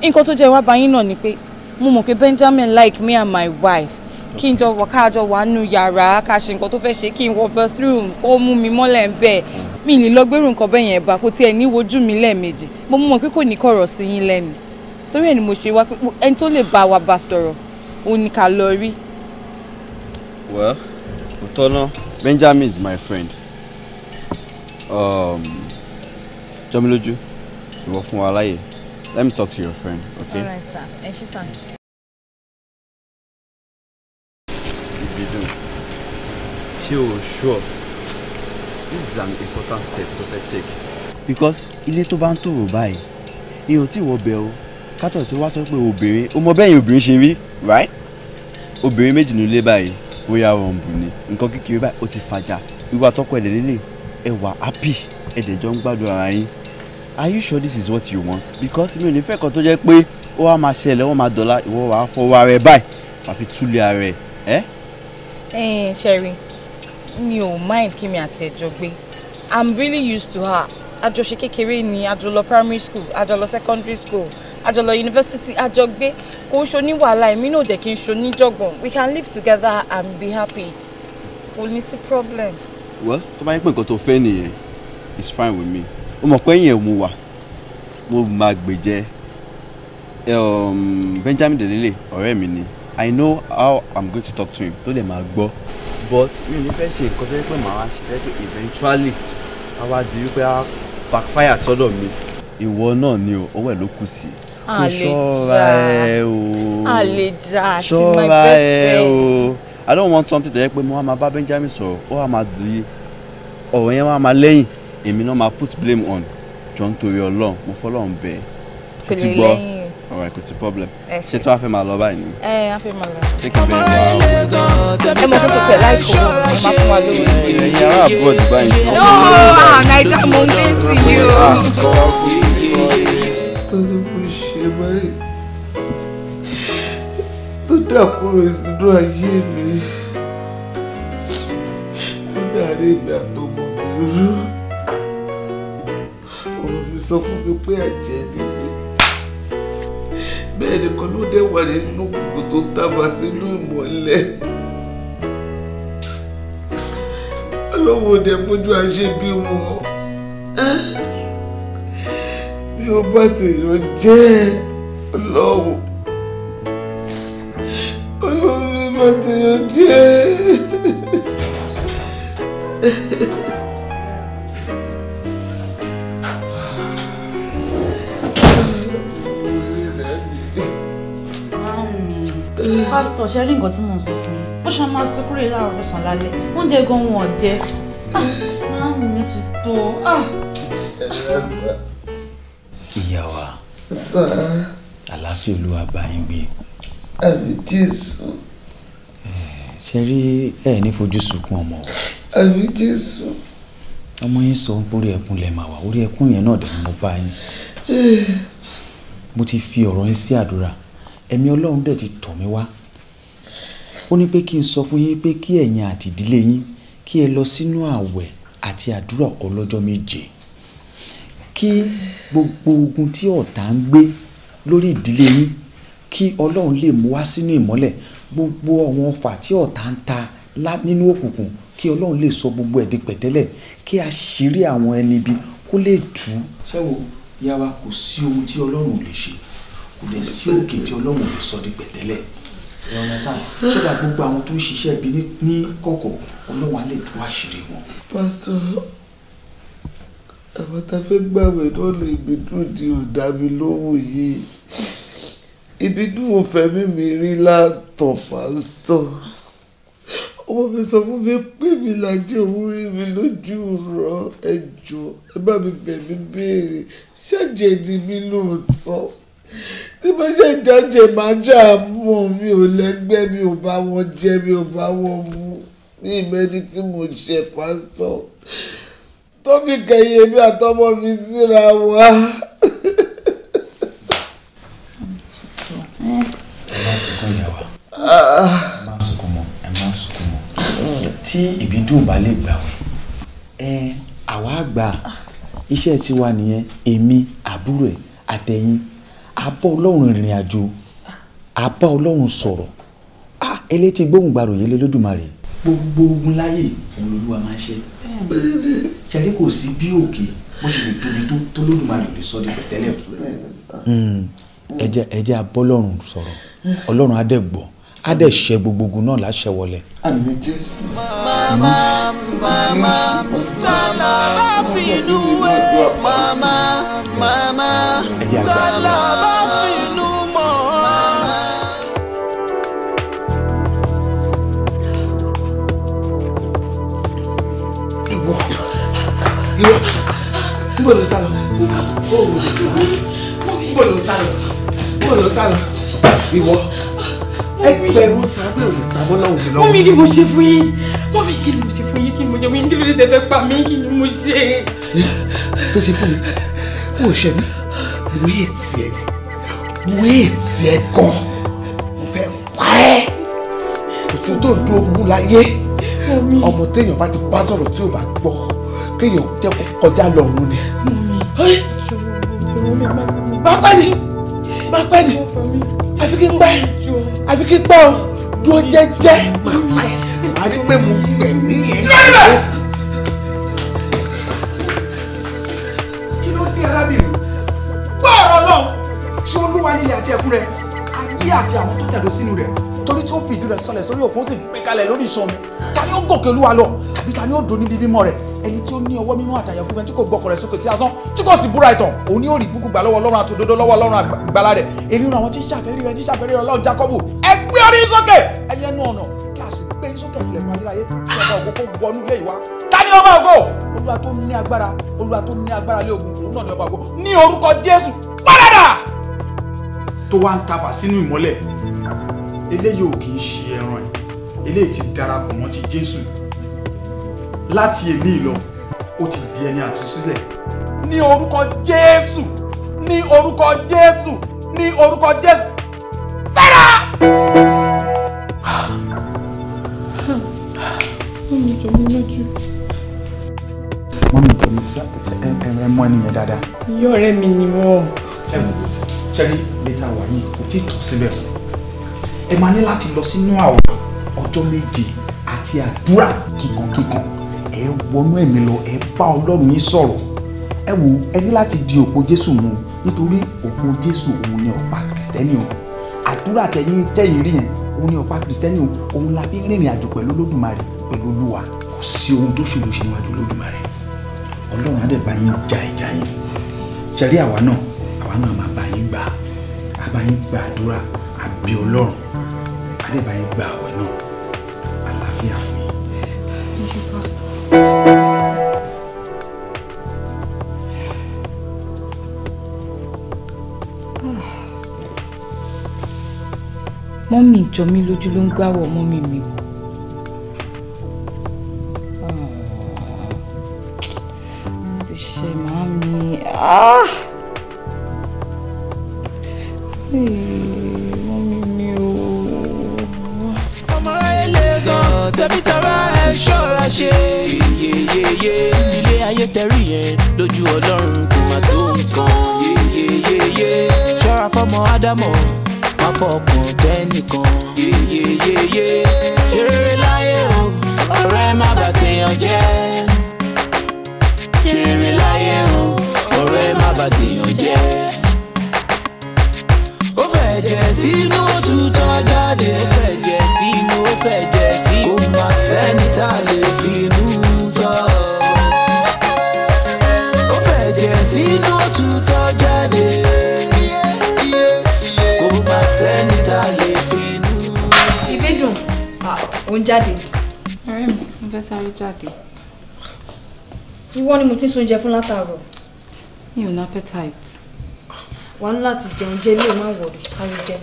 Nǹkan tó jẹ́ wá bá yín náà ni pé mo mọ̀ pé Benjamin like me and my wife. Kí n jọ wọ káàjọ wà nù yàrá ká ṣe nǹkan tó fẹ́ ṣe kí n wọ bathroom kó mú mi mọ́lẹ̀ ń bẹ̀. Mi ní lọ gbérù nǹkan bẹ́ẹ̀ yẹn bá kó tiẹ̀ ní wojú mi lẹ́ẹ̀mejì. Mo mọ̀ pé kò ní kọ̀rọ̀ sí yín lẹ́nu. Torí ẹ̀ ni mo ṣe wá pé ẹni tó lè bá wa bá sọ̀rọ̀ òun ni ká lọ rí. Well, Utono, Benjamin is my friend. Jomiloju, you work for Alaye. Let me talk to your friend, okay? Alright, sir. And she's fine. If you do, she will sure this is an important step to take. Because ilé tó bá ń tòrò báyìí, ìyẹn ò tí wọ bẹ̀ o. Kátó tí wá sọ pé obìnrin, ó mọ bẹ́yìn obìnrin ṣe rí, right? Obìnrin méjì nílé báyìí. Bóyá wọn bù ní nǹkan kékeré báyìí ó ti fàjà ìwà tọkọ ẹ̀dẹ̀ lélẹ̀ ẹ wà happy ẹ̀dẹ̀ jọ ń gbádùn ara yín. Are you sure this is what you want? Because mi ò ní fẹ́ kan tó jẹ́ pé ó wá máa ṣẹlẹ̀ wọ́n máa dọ̀la ìwọ wàá fọwọ́ ara ẹ báyìí wàá fi túlẹ̀ ara ẹ. Sherry mi ò mind kí mi àti ẹjọ gbé I'm really used to her àjọṣe kékeré ni àjọ lọ primary school àjọ lọ secondary school àjọ lọ university àjọ gbé kò ń ṣoní wàhálà èmi náà dẹ̀ kí n ṣoní jọ̀gbọ̀n we can live together and be happy kò ní sí problem. Well tó bá yẹ pé nǹkan tó fẹ́ nìyẹn it's fine with me ó mọ̀ pé yẹn mo wà mo máa gbèjẹ́ Benjamin delele ọ̀rẹ́ mi ni I know how I'm going to talk to him tó lè máa gbọ́ but mi ò ní fẹ́ ṣe nǹkan tó yẹ pé màá ṣe fẹ́ tó eventually àwa di wípé a backfire sọ́dọ̀ mi ìwọ náà ni o owó ẹ̀ ló kù sí kò ṣọ́ra ẹ o Aleja she's my best friend. I don't want something tó yẹ pé mo wá máa bá Benjamin sọ̀rọ̀ ó wá máa di ọ̀rọ̀ yẹn wá máa lẹ́yìn èmi náà máa put blame on jọ nítorí Ọlọ́run mo fọlọ́run bẹ́ẹ̀ ṣe ti gbọ́ alright kò sí problem ṣé tí wàá fẹ́ máa lọ báyìí ni. A fẹ́ máa lọ. take care very well. ẹ mọ̀ pé kò tẹ̀ láìkó ẹ máa fún wa lówó. ẹ̀yin ará abroad báyìí. no naija mo ń dé sí i o. tọ́jú kò ṣe báyìí tó dàkúrò sínú ayé mi ó dàrí ìgbà tó mọ̀ mí rú ọmọ mi sọ fún mi pé àjẹ́ nílé bẹ́ẹ̀ nìkan ló dé wà nínú gbogbo tó tàfà sínú ìmọ́lẹ̀ ọlọ́wọ́ dẹ̀ fojú àṣẹ bí wọn bí ó bá tèèyàn jẹ́ ọlọ́wọ́ bí bá tèèyàn jẹ́. Pásítọ̀ ṣe rí nǹkan tí mò ń sọ fún yín bó ṣe máa sọ kúrò láàárọ̀ lọ́sàn-án lálẹ́ oúnjẹ gan wọn ò jẹ máa ń mi ti tó. wa. Sir. Àlàáfíà Olúwa bá yín gbé. Àmín Jésù. Ṣé rí ẹ ní fojú sunkún ọmọ o. Àmín Jésù. Ọmọ yín sọ orí ẹkún lẹ máa wà, orí ẹkún yẹn náà dẹ̀ ni mo bá yín. Mo ti fi ọ̀rọ̀ yín sí àdúrà, ẹ̀mí Ọlọ́run dẹ̀ ti tọ̀ mí wá. Ó ní pé kí n sọ fún yín pé kí ẹ̀yin àti ìdílé yín kí ẹ lọ sínú àwẹ̀ àti àdúrà ọlọ́jọ́ méje. Kí gbogbo ogun tí ọ̀tá ń gbé lórí ìdílé yín kí Ọlọ́run lè mú wá sínú ìmọ́lẹ̀. Gbogbo àwọn ọfà tí ọ̀tá ń ta nínú òkùnkùn kí Ọlọ́run lè sọ gbogbo ẹ̀ di pẹ̀tẹ́lẹ̀, kí àṣírí àwọn ẹni ibi kó lè tú. Ṣé wo ìyá wa, kò sí ohun tí Ọlọ́run ò lè ṣe, kò lè sí òkè tí Ọlọ́run ò lè sọ di pẹ̀tẹ́lẹ̀. Ọ̀nà sáà sọ́dà gbogbo àwọn tó ń ṣiṣẹ́ ibi ní kọ̀kọ̀ Ọlọ́run á lè tú àṣírí wọn. Pásítọ̀, àwọn tá a fẹ́ gbàwẹ̀ náà lè ìbídùn di ọ̀dà mi lóhùn yìí. Ìbídùn ò fẹ́ mímí rí látọ̀ pásítọ̀. Ọmọ mi sọ fún mi pé mi làjẹ́ òun rí mi lójú rọ ẹjọ́ ẹ bá mi fẹ́ mi béèrè ṣẹ́jẹ̀ di mi lóòótọ́. Tí mo ṣe ìdájẹ́ máa jà mọ́ mi ò lẹ́gbẹ́, mi ò bá wọn jẹ, mi ò bá wọn mu ní ìmẹ́ni tí mo ṣe pásítọ̀. Tó fi kẹ̀yìn mi àtọmọ mi síra wa. Ẹ má sunkún ìyá wa, ẹ má sunkún mọ́, ẹ má sunkún mọ́. Tí ìbídùn bá lè gbàwẹ̀, àwa àgbà iṣẹ́ tiwa nìyẹn, èmi àbúrò ẹ̀ àtẹ̀yìn a bá Ọlọ́run rìnrìn àjò, a bá Ọlọ́run sọ̀rọ̀. Elétí gbóhùn gbàrò yẹlé lódùmarè. Gbogbo ogun láyé òun lolúwa máa ń ṣe. Ṣẹ̀rí kò sí bí òkè bó ṣe lè tóbi tó lódùmarè ò lè sọ di pẹ̀tẹ́lẹ̀. Ẹ jẹ́ a bá Ọlọ́run sọ̀rọ̀, Ọlọ́run á dẹ̀ gbọ́, á dẹ̀ ṣẹ́ gbogbo ogun náà láṣẹ wọlé. Àmín Jésù. Mama, mama, tala finu we. Mama, mama, tala finu mo. Níbo ló sá lọ? Níbo ló sá lọ? Níbo ló sá lọ? Ìwọ ẹgbẹ̀rún sábẹ́ òye sábọ́ náà òun lọ́wọ́. Mọ́mí kí mo ṣe fún yín? Mọ́mí kí mo ṣe fún yín? Kí mo jẹ́ wíńdí lórí tẹ́fẹ́ pa mí? Kí ni mo ṣe? Tó ṣe fún mi, ó ṣe mí, mo ètì ẹ̀ ni, mo ètì ẹ̀ gan, mo fẹ́ pa ẹ́. Kò sí tó dúró mú láyé. Ọmọ téèyàn bá ti bá sọ̀rọ̀ tí ò bá gbọ́, kéèyàn jẹ́ kó kọjá lọ́run ni. Má pẹ́ ni, má pẹ́ ni, àfi kí n pẹ́, àfi kí n pẹ́ o, dúró jẹ́jẹ́, má pẹ́, má rí pé mo gbẹ̀mí ẹ̀. Kí ló dé arábìnrin? Gbọ́ ọ̀rọ̀ Ọlọ́run tí Olúwa nílé àti ẹ̀kún rẹ̀, ayé àti àwọn tó tẹ̀dó sínú rẹ̀, torí tí ó fi ìdí rẹ̀ sọlẹ̀ sórí òkun ó sì gbé kalẹ̀ lórí ìṣàn mi. Ta ni ó gòkè Olúwa lọ? Tàbí ta ni ó dùn níbi mímọ́ rẹ̀? Ẹni tí ó ní ọwọ́ mímọ́ àtàyà fún ẹni tí kò gbọ́kọ̀ rẹ̀ sókè tí asán, tí kò sì búra ìtàn, òun ni ó rí ìbùkún gbà lọ́wọ́ Ọlọ́run àti òdodo lọ́wọ́ Ọlọ́run àgbàlá rẹ̀. Èyí nínú àwọn tí ń ṣàfẹ́rí rẹ̀, tí ń ṣàfẹ́rí rẹ̀ Ọlọ́run Jákọ́bù. Ẹ gbé orí sókè, ẹ̀yin ẹnu ọ̀nà, kí a sì gbé sókè ilẹ̀kùn ayérayé, kí ọba ògo kó wọnú ilé ìwá. Ta ni ọba ògo? Olúwa tó ní agbára, Olúwa tó ní agbára lé ogun, òun náà ni ọba ògo. Ní orúkọ Jésù, padà! Tó wá ń tafà sínú ìmọ́lẹ̀, eléyìí ò kì í ṣe ẹran ẹ̀, eléyìí ti darapọ̀ mọ́ ti Jésù. Láti èmi lọ, ó ti di ẹni àtúnṣílẹ̀. Ní orúkọ Jésù, ní orúkọ Jésù, ní orúkọ Jésù. Padà! Mọ́mí jọ mí lójú. Mọ́mí jọ mí ẹ mọ ẹnìyẹn dáadáa. Ìyá ọ̀rẹ́ mi ni wọ́n. Ẹ wò ṣẹ́rí létà wà yìí kò tí ì tọ́ síbẹ̀. Ẹ máa ní láti lọ sínú àwẹ̀ ọjọ́ méje àti àdúrà kíkankíkan. Ẹ wọnú ẹ̀mí lọ, ẹ bá Ọlọ́run yín sọ̀rọ̀. Ẹ wò ẹ ní láti di òpó Jésù mú nítorí òpó Jésù òun ni ọ̀pá Kìrìsìtẹ́nì o. Àdúrà tẹ̀yìn rí yẹn òun ni ọ̀pá Kìrìsìtẹ́nì o. Òun la fi ń rìnrìn àjò pẹ̀lú Olódùmarè pẹ̀lú Olúwa. Kò sí ohun tó ṣòro ṣe níwájú Olódùmarè. Ọlọ́run á dẹ̀ bá yín ja ìjà yín. Ṣẹ̀rí àwa náà máa bá yín gbà. A bá yín gba àdúrà, àbí Ọlọ́run. A dẹ̀ bá yín gba àwẹ̀ náà. Àlàáfíà fún yín. Mọ́mì jọ mí lójú ló ń gbáwọ̀ mọ́mì mi wò. Ti ṣe màámi. Mọ́mì mi o. Ọmọ ilé gan tẹ̀bí tara ẹ̀ ṣọ́ra ṣe. Yeyeyeye ilé ayé tẹ̀rí yẹn lójú Ọlọ́run kò má tó nǹkan. Yeyeyeye ṣọ́ra fọ́mọ Ádámọ̀ má fọkàn tẹ́nìkan. Yeyeyeye ṣe rere láyé o ọ̀rẹ́ má bà tèèyàn jẹ́. Ṣe rere láyé o ọ̀rẹ́ má bà tèèyàn jẹ́. Ó fẹ́ jẹ sínú òtútọ́ jáde. Ó fẹ́ jẹ sínú ó fẹ́ jẹ sí. Kò má sẹ́ni tá a lè fi inú tọ́. Ó fẹ́ jẹ sínú òtútọ́ jáde. Kò má sẹ́ni tá a lè fi inú. Ìbídùn ò ń jáde. Ọ̀rẹ́ mi, mo fẹ́ sáré jáde. Ìwọ ni mo ti ń sóúnjẹ fún látàárọ̀. Mi ò ní appetite. Wà ní láti jẹun jẹ ilé má wọ̀rì sáré jẹ.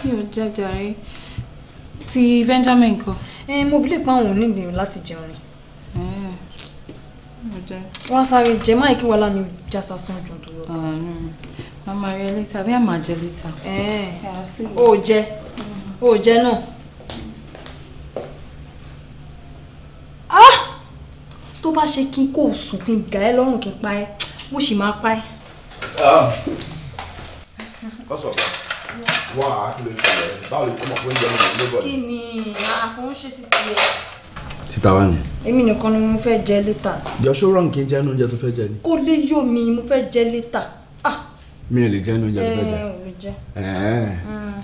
Mi ò jẹ jàre. Ti Benjamin kọ́. Mo bí lè pa àwọn onídìrí láti jẹun ni. Mo jẹ. Wọ́n sáré jẹ máa kí wàhálà mi já sásán jù tó lọ. Màmá rẹ later bí àmà jẹ later. Ó jẹ náà. Tó bá ṣe kí kò sùn kí n gà ẹ́ lọ́rùn kí n pa ẹ́ mo sì máa pa ẹ́. Ọ̀sọ̀ wà á kí ló ń ṣẹlẹ̀ báwo lè kọ́ mọ̀ fún ìjọba ìlú lọ́gọ̀ Kí ni àkóhùn ṣe ti tiẹ̀? Títa wá ni. Èmi nìkan ni mo fẹ́ jẹ létà. Jọ̀ṣọ́ rọrùn kí n jẹ́ oúnjẹ tó fẹ́ jẹ ni. Kó lè yó mi mo fẹ́ jẹ létà. Mi ò lè jẹ́ oúnjẹ tó fẹ́ jẹ. Ò lè jẹ.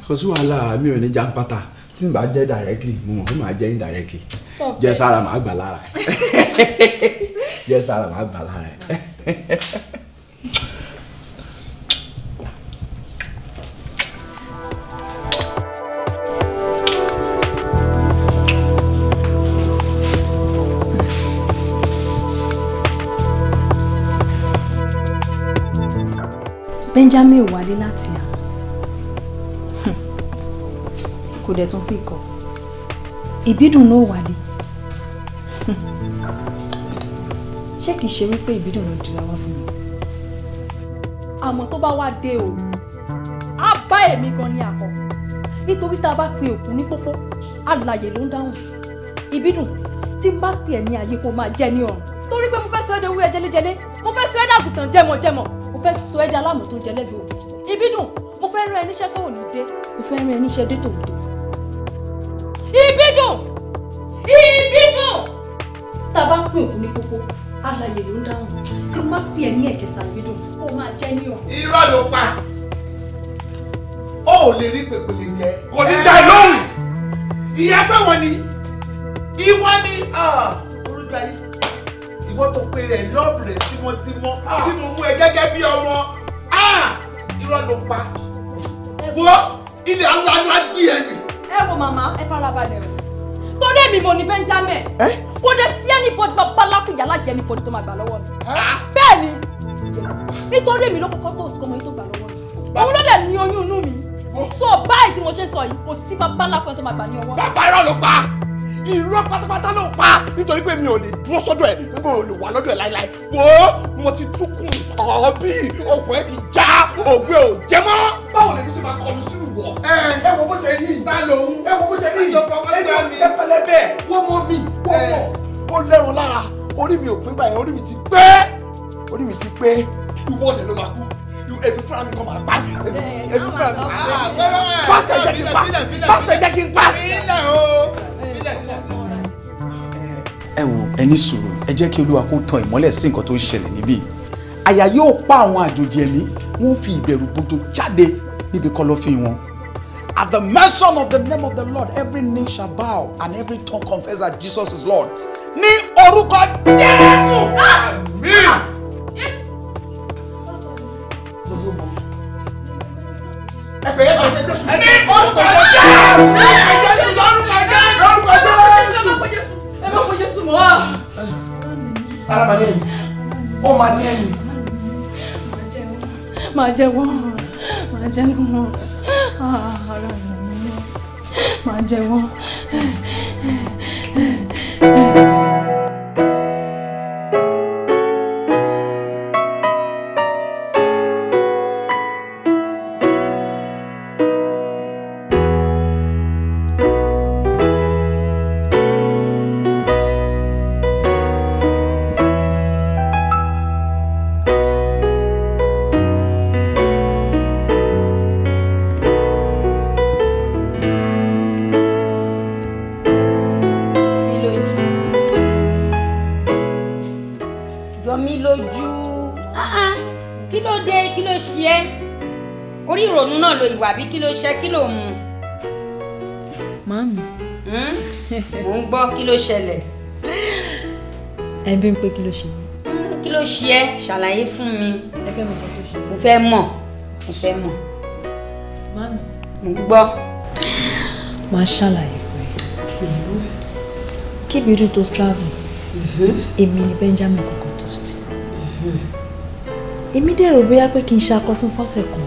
Kò sí wàhálà mi ò ní já ń pátá tí n bá jẹ́ directly mo mọ̀ pé màá jẹ́ indirectly. Stop. Jẹ́ sára màá gbà lára ẹ̀. Jẹ́ sára màá gbà lára ẹ̀. Benjamin ò wálé láti àná kò dẹ̀ tún pè kọ́ Ìbídùn náà wálé ṣé kìí ṣe wípé Ìbídùn ló dira wá fún mi. Àmọ́ tó bá wá dé o á bá èmi gan ní àkọ́ nítorí tá a bá pe òkú ní pópó alààyè ló ń dáhùn. Ìbídùn tí n bá pè ẹ́ ní ayé kó máa jẹ́ ní ọ̀run torí pé mo fẹ́ sọ ẹ́ dowó ẹ jẹ́lẹ́jẹ́lẹ́ mo fẹ́ sọ ẹ́ dàgùtàn jẹ́mọ̀jẹ́mọ̀ mo fẹ́ sọ ẹ́ di aláàmú tó ń jẹ lẹ́gbẹ̀ẹ́ òkú. Ìbídùn mo fẹ́ rán ẹ níṣẹ́ tó ò ní dé mo fẹ́ rán ẹ níṣẹ́ dé tòótọ́. Ìbídùn Ìbídùn tá a bá pè òkú ní pópó alààyè ló ń dáhùn tí n bá pè ẹ́ ní ẹ̀kẹta Ìbídùn ó máa jẹ́ ní ọ̀run. Irọ́ ló pa ó ò lè rí pèpèlè jẹ kò ní dá lóhùn ìyá pé wọ́n ni ìwọ ni orúkọ ayé ìwọ tó pé rẹ̀ lọ́ọ̀bìrẹ̀ tímọ́tímọ́ tí mo mú ẹ gẹ́gẹ́ bí ọmọ irọ́ ló pa wo ilé àwọn àánú á gbé ẹ nì. Ẹ wo màmá ẹ farabalẹ̀ o torí èmi mo ní Benjamin kò dé sí anybody bàbá lápìyà lájẹ anybody tó máa gbà lọ́wọ́ mi bẹ́ẹ̀ ni nítorí èmi ló kọ́kọ́ tó òsìkò ọmọ yìí tó gbà lọ́wọ́ mi òun ló dẹ̀ ní oyún inú mi so báyìí tí mo ṣe sọ yìí kò sí bàbá lápìyà tó máa gbà ní ọwọ́. Bàbá irọ́ ló pa irọ́ pátápátá ló pa nítorí pé mi ò lè dúró sọ́dọ̀ ẹ̀ nígbà ò lè wà lọ́dọ̀ ẹ̀ láíláí wo mo ti túkùn ọ̀bí okùn ẹ̀ ti já ògbé ò jẹ́ mọ́. Báwo lèmi ṣe máa kọlu sínú wọ. Ẹ wo bó ṣe ní ìta lòun ẹ wo bó ṣe ní ìjọba ọmọdé mi ẹ pẹlẹbẹ wọ́n mọ mi wọ́n mọ̀ ó lẹ́rùn lára orí mi ò pín báyìí orí mi ti pé ìwọ ọ̀lẹ́ ló máa kú èmi fúnra mi kàn máa pa èmi fúnra mi. Pásítọ̀ jẹ́ kí n pa pásítọ̀ jẹ́ kí n pa. Ẹ wo ẹ ní sùúrù ẹ jẹ́ kí Olúwa kó tan ìmọ́lẹ̀ sí nǹkan tó ń ṣẹlẹ̀ níbí. Àyà yóò pa àwọn àjòjì ẹ̀mí wọ́n fi ìbẹ̀rù gbogbo jáde níbi kọ̀lọ̀fín wọn. At the mention of the name of the Lord, every knee shall bow and every tongue confess that Jesus is Lord. Ní orúkọ Jésù. Àmín. Ní orúkọ Jésù. Ẹ má pè Jésù mọ́. Arábàlẹ̀ yìí, ó máa ní ẹ̀yìn. máa jẹ́wọ́ ara mi máa jẹ́wọ́. Àbí kí ló ṣe kí ló mú. Màámi. Mò ń gbọ́ kí ló ṣẹlẹ̀. Ẹ bí ń pé kí ló ṣe mí. Kí ló ṣe ẹ́ ṣàlàyé fún mi. Ẹ fẹ́ mọ̀ nǹkan tó ṣe. Mo fẹ́ mọ̀. Mo fẹ́ mọ̀. Màámi. Mò ń gbọ́. Màá ṣàlàyé fún ẹ. Kí Bídú tó travel. Èmi ni Benjamin kọ́kọ́ toast. Èmi dẹ̀rọ bóyá pé kí n ṣakọ fún fọ́sẹ̀ kan.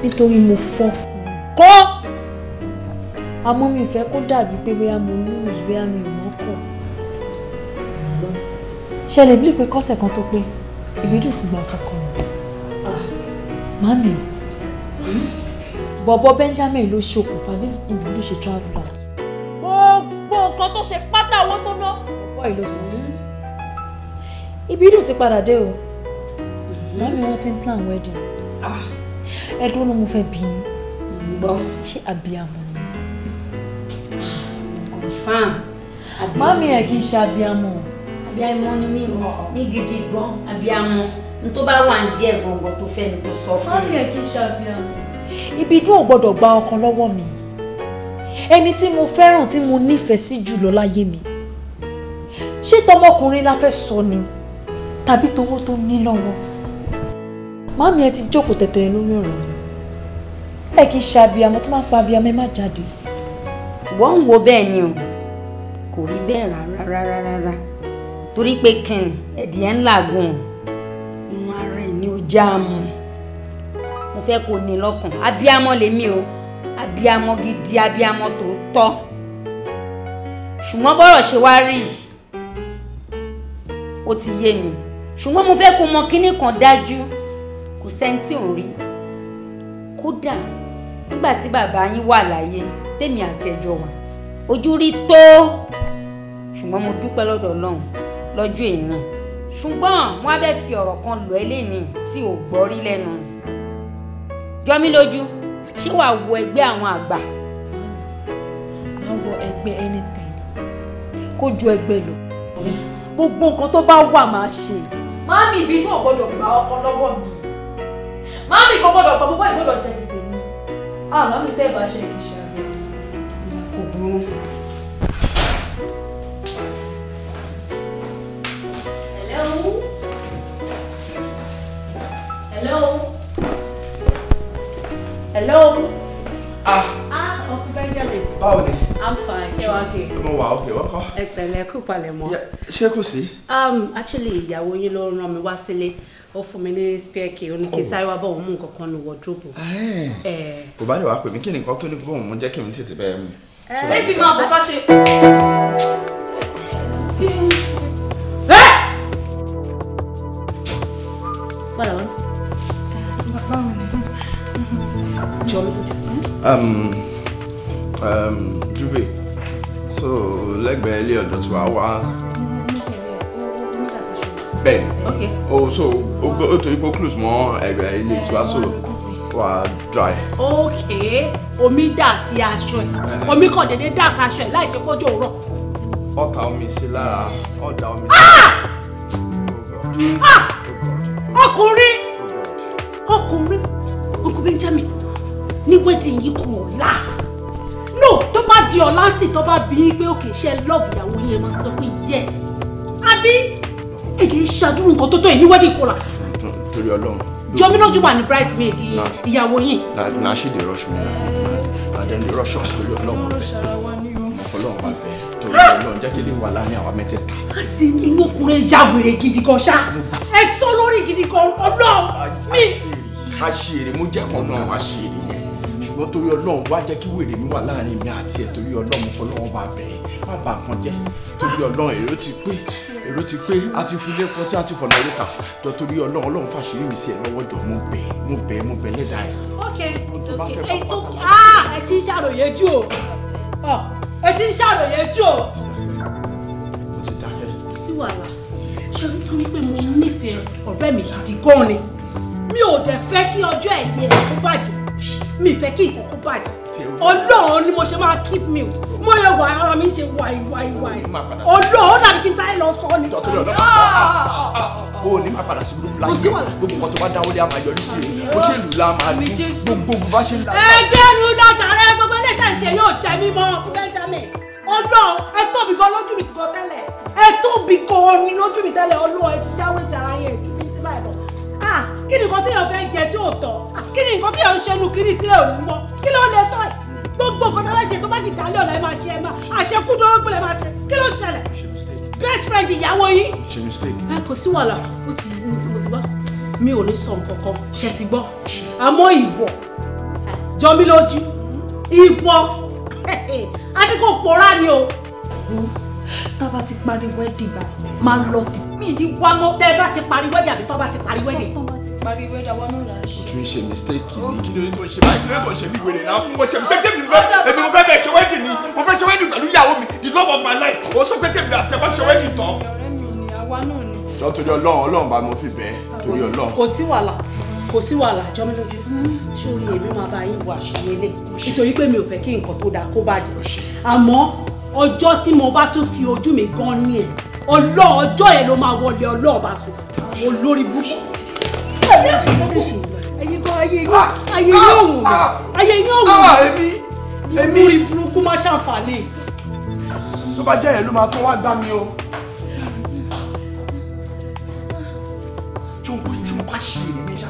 Nítorí mo fọ́ fún un kọ́ àmọ́ mi fẹ́ kó dàbí pé bóyá mo lose bóyá mi ò mọ́kọ̀ ṣẹlẹ̀ bí pé kọ́sẹ̀ kan tó pé Ìbídùn ti gba fọ́kọ mi mami bọ̀bọ̀ Benjamin ló ṣokùnfà bí Ìbídùn ṣe travel out gbogbo nǹkan tó ṣe pátá owó tó ná bọ̀bọ̀ ìlú sọ Ìbídùn ti padà dé o mami wọ́n ti ń plan wedding. Ẹ̀dùn ló mo fẹ́ bí i. Gbọ́. Ṣé abiyamọ ni? Confirm. Mami ẹ̀ kì í ṣe abiyamọ. Abiyamọ ni mí o, ní gidi gan abiyamọ. N tó bá wà ní díẹ̀ gangan tó fẹ́ ni kò sọ fún mi. Mami ẹ̀ kì í ṣe abiyamọ. Ìbídùn ò gbọ́dọ̀ gba ọkàn lọ́wọ́ mi. Ẹni tí mo fẹ́ràn tí mo nífẹ̀ẹ́ sí jùlọ láyé mi. Ṣé tọmọkùnrin la fẹ́ sọ ni? Tàbí towó tó ní lọ́wọ́? Mami ẹ ti jókòó tẹ̀tẹ̀ lórí ọ̀rọ̀ mi. Ẹ kì í ṣe abiyamọ tó máa ń pa abiyamọ ẹ má jáde. Wọ́n ń wo bẹ́ẹ̀ ni o. Kò rí bẹ́ẹ̀ rárá. Torí pé kíni ẹ̀dì ẹ̀ ń làgùn. Inú ara ẹ̀ ni ó já mu. Mo fẹ́ kó ní lọ́kàn. Abiyamọ lèmi o. Abiyamọ gidi, abiyamọ tòótọ́. Ṣùgbọ́n bọ́rọ̀ ṣe wá rí yìí. Ó ti yé mi. Ṣùgbọ́n mo fẹ́ kó mọ kíní kan dájú. Kò sẹ́ńtì ò rí kódà nígbà tí bàbá yín wà láyé tèmi àti ẹjọ́ wà ojú rí tó ṣùgbọ́n mo dúpẹ́ lọ́dọ̀ Ọlọ́run lọ́jọ́ èní ṣùgbọ́n wọ́n á fẹ́ fi ọ̀rọ̀ kan lọ eléyìí tí ò gbọ́ rí lẹ́nu jọ mí lójú ṣé wàá wo ẹgbẹ́ àwọn àgbà. Máa wọ ẹgbẹ́ anything kó ju ẹgbẹ́ lọ gbogbo nǹkan tó bá wà máa ṣe. Màámi Ìbídùn ò gbọ́dọ̀ gba ọkọ lọ́wọ́ mi. Màámi kò gbọ́dọ̀ gba bọ́bọ́ ìgbọ́dọ̀ jẹ́ ti tèmi. Màámi tẹ́ ẹ bá ṣe kì í ṣe àgbẹ̀. Kò burú. Hello. Uncle Benjamin. Báwo ni? I'm fine. Ṣé wàá kè? Mo wà okay, wọ́n kọ́. Ẹ pẹ̀lẹ́ kú palẹ̀ mọ́. Ṣé kò sí? Actually ìyàwó yín ló rán mi wá sílé. Ó fún mi ní spare key, ó ní kí sáré wá bọ̀ wọ́n mú nǹkan kan ní wardrobe. Kò bá lè wá pè mí kí ni nǹkan tó ní kó bóun mú jẹ́ kí mi tètè bẹ́ẹ̀ mú. Bébí máa bọ̀ ká ṣe. Padà wá. Jọ mi lójú. Juve, so lẹ́gbẹ̀ẹ́ ilé ọ̀dọ̀ tí wàá wá. Bẹ́ẹ̀ni. Okay. So ó torí pé close mọ́ ẹgbẹ́ ilé tí wàá so wàá dry. Okay. Omi dà sí aṣọ ẹ̀. Omi kàn déédéé dà sí aṣọ ẹ̀ láì ṣe kójú òwúrọ̀. Ọ̀tá omi sí lára, ọ̀dà omi sí. Ọkùnrin! Uncle Benjamin, ní wedding yìí kò lá. No, tó bá di ọ̀la sí tó bá bí yín pé òkè ṣe love ìyàwó yẹn máa sọ pé yes. Àbí èdè ṣàdúró nǹkan tó tó yìí ní wedding kò lá. Torí Ọlọ́run. Jọmí lójú wà ní bridesmaid ìyàwó yín. Na she dey rush me and then dey rush us torí Ọlọ́run. Ọlọ́run wà bẹ́ẹ̀ torí Ọlọ́run jẹ́ kí lè wà láàrin àwa mẹ́tẹ̀ẹ̀ta. A sì ní inú ọkùnrin ya wèrè gidi gan ṣá. Ẹ sọ lórí gidi gan Ọlọ́run mi. àṣìírí mo jẹ́ kan náà àṣìírí yẹn ṣùgbọ́n torí ọlọ́run wá jẹ́ kí wèrè mi wà láàrin mi àti ẹ̀ torí ọlọ́run fọlọ́run bá bẹ̀ẹ́ má bà kan jẹ́ torí ọlọ́run èrò ti pé a ti fi lẹ́kọ̀ọ́ tí a ti fọ̀nà orí kà jọ torí ọlọ́run fàṣírí mi sí ẹ lọ́wọ́ jọ mo bẹ̀ lẹ́dàá ẹ̀. ok ẹ ti ń ṣàròyé jù o ẹ ti ń ṣàròyé jù o. ó ti dákẹ́. sí wàhálà ṣe nítorí pé mo nífẹ̀ẹ́ ọ̀rẹ́ mi gidi gan ni mi ò dẹ̀ fẹ́ kí ọjọ́ ẹ̀yẹ kó bàjẹ́ mi fẹ́ kí ìkókó bàjẹ́ ọlọ́run ni mo ṣe máa keep mute mo yẹ wà ara mi ṣe wàì ọlọ́run ó dàbí kí n sáré lọ sọ ni. o ní máa padà sí burúkú láyé gbogbo nǹkan tó bá dáwọ́ lé a máa yọrí sí i bó ṣe lù la máa dún gbogbo bá ṣe ń la. ẹgbẹ́ nu lọ́jà rẹ gbogbo ilé ìta ìṣe yóò jẹ mí mọ́ Benjamin ọlọ́run ẹ tóbi gan lójú mi gan tẹ́lẹ̀ ẹ tóbi gan ni lójú mi tẹ́lẹ̀ ọlọ́run ẹ ti jáwé jara yẹn ju mi ti báyìí lọ. kí ni nǹkan téèyàn fẹ́ jẹ tí ò tọ́ kí ni nǹkan téèyàn ń ṣe nu kiri tí ò ní mọ́ kí ló lè tọ́ ẹ̀ gbogbo nǹkan tó bá ṣe tó bá ṣe dálé ọ̀la ẹ máa ṣe ẹ máa àṣekú tó ń gbọ́lẹ̀ máa ṣe kí ló ṣẹlẹ̀ best friend ìyàwó yín. ẹ kò sí wàhálà ó ti mo ti gbọ́ mi ò ní sọ nǹkan kan ṣe ti gbọ́ àmọ́ ìwọ jọ mí lójú ìwọ àti kò pòórá ni o. tá a bá ti parí wedding bá máa lọ tẹ mí ní wá mọ́ tẹ́ ẹ bá ti parí wedding àbí tó bá ti parí wedding. tó bá ti parí wedding àwọn náà là ń ṣe. o tún ṣe mistake ni kí ló tó ń ṣe báyìí kí ló tó ń ṣe bí wèrè náà mo ṣe mistake mi fẹ́ èmi mo fẹ́ bẹ́ẹ̀ ṣe wedding ni mo fẹ́ ṣe wedding pẹ̀lú ìyàwó mi the love of my life o sọ pé tèmi àti ẹ bá ṣe wedding tán. ọ̀rẹ́ mi ni àwa náà ni. jọ torí ọlọ́run bá mo fi bẹ́ẹ̀ torí ọlọ́run. kò sí wàhálà jọ mi lójú sórí èmi máa bá yín wọ àṣírí ilé nítorí pé mi ò fẹ́ kí nǹkan tó dáa kó bàjẹ́ àmọ́ ọjọ́ tí mo bá tún fi ojú mi gan ní ẹ̀ ọjọ́ yẹn ló máa wọlé ọlọ́ọ̀bá sùn olórí burúkú. ẹ̀yin kan ayé yín òun ayé yín òun èmi olórí burúkú má ṣàǹfààní. tó bá jẹ́ yẹn ló máa tó wá gbá mi o. ṣé o bá ṣe èrè mi ṣá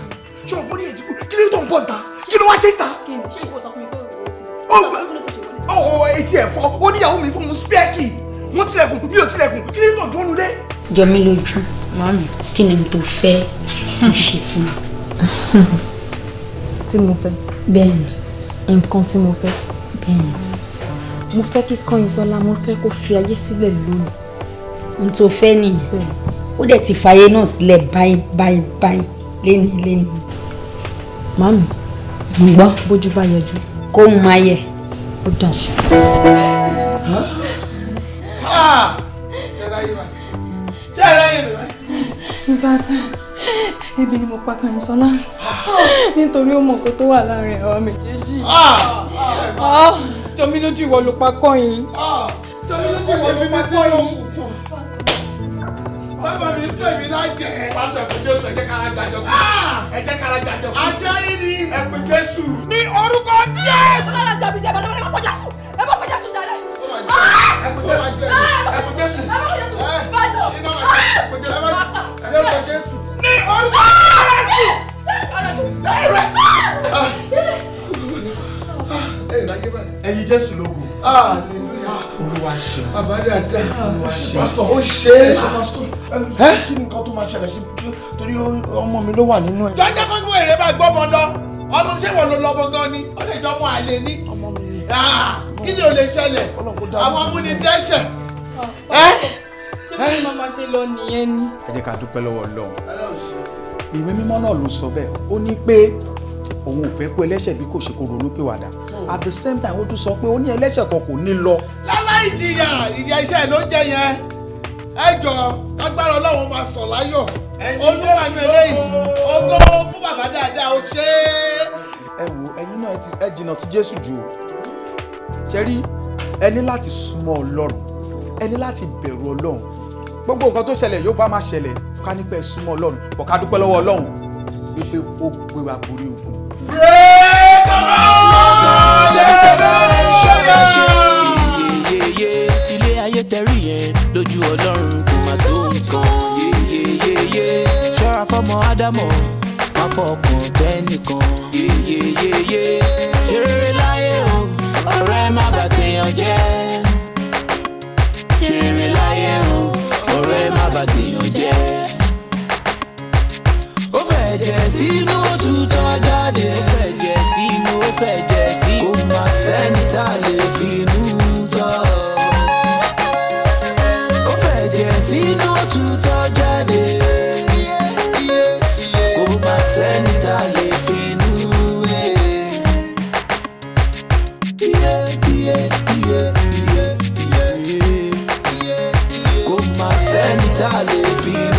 ṣé o bọ́ ní ètí kí ló tó ń bọ̀ ta kí ló wá ṣe ta. kí ni ṣé ìwọ sọ fún mi pé òun ti etí ẹ̀fọ́ ó níyàwó mi fún mu spẹ́ẹ̀kì wọ́n tilẹ̀kùn mi ò tilẹ̀kùn kí ló tó dúnú dé. jọ mí lójú màmí kí ni tó fẹ́ ṣe fún mi. tí mo fẹ́. bẹ́ẹ̀ni. nǹkan tí mo fẹ́. bẹ́ẹ̀ni. mo fẹ́ kí Kọ́yinsọ́lá mo fẹ́ kó fi ayé sílẹ̀ lónìí. ohun tó fẹ́ nìyẹn ó dẹ̀ ti fàyè náà sílẹ̀ báyìí léni. màmí ń gbọ́ bójú bá yẹjú kóhun máa yẹ ó dàṣẹ. in fact ebi ni mo pa Kọ́yinsọ́lá nítorí ó mọ̀ nǹkan tó wà láàrin àwa méjèèjì. jọ mí lójú ìwọ ló pa Kọ́yin. jọ mí lójú ìwọ ló pa Kọ́yin. bàbá mi pè mí lájẹ. pásítọ̀ ẹ̀fọ́ Jésù ẹ̀jẹ̀ kára jàjọ kù. ẹ̀jẹ̀ kára jàjọ kù. àṣẹ yìí ni. ẹ pè Jésù. ní orúkọ Jésù. ọlọ́run jàbí jẹ́ bàtà ẹ má pọ̀ Jésù ẹ má pọ̀ Jésù dáadáa. ẹ pè Jésù. ní orúkọ Jésù. ẹyin Jésù lógo. Olúwa ṣe. Àbádàdà. Olúwa ṣe. Ó ṣe é. Kí ni nǹkan tó máa ṣẹlẹ̀ sí torí ọmọ mi ló wà nínú ẹ̀. Jọ́jọ́ kó gbé èrè bá gbọ́mọ lọ. Ọmọ ṣé wọ́n ló lọ́mọ gan ni? Ó lè jọ ọmọ àlè ní. Kí ni ò lè ṣẹlẹ̀? Àwọn amúnidẹ́ṣẹ̀. ṣé bí màmá ṣe lọ nìyẹn ni. ẹ jẹ́ ká dúpẹ́ lọ́wọ́ Ọlọ́run. Ìwé mímọ́ náà ló sọ bẹ́ẹ̀ ó ní pé òun ò fẹ́ kó ẹlẹ́ṣẹ̀ bí kò ṣe kó ronú pìwàdà at the same time ó tún sọ pé ó ní ẹlẹ́ṣẹ̀ kan kò ní lọ. láláì ìjìyà iṣẹ́ ló jẹ yẹn ẹ jọ agbára Ọlọ́run máa sọ̀ láyọ̀ olúwa ní eléyìí ògo fún bàbá dáadáa ó ṣe é. ẹ wo ẹ̀yin náà ẹ jìnnà sí Jésù jù o ṣe rí ẹ ní láti súnmọ́ Ọlọ́run ẹ ní láti bẹ̀rù Ọlọ́run gbogbo nǹkan tó ṣẹlẹ̀ yóò bá máa ṣẹlẹ̀ ká ní pẹ́ súnmọ́ Ọlọ́run bọ̀ ká dúpẹ́ lọ́wọ́ Ọlọ́run wípé ó gbé wa borí ogun. ilé ayé tẹ̀rí yẹn lójú Ọlọ́run kò má tó nǹkan yeyeyeye ṣọ́ra fọ́mọ Ádámọ̀ má fọkàn tẹ́nìkan yeyeyeye ṣe rere láyé o ọ̀rẹ́ má bà tèèyàn jẹ́ ṣe rere láyé o ọ̀rẹ́ má bà tèèyàn jẹ́ ó fẹ́ jẹ́ sínú òtútọ́ tá a lè fi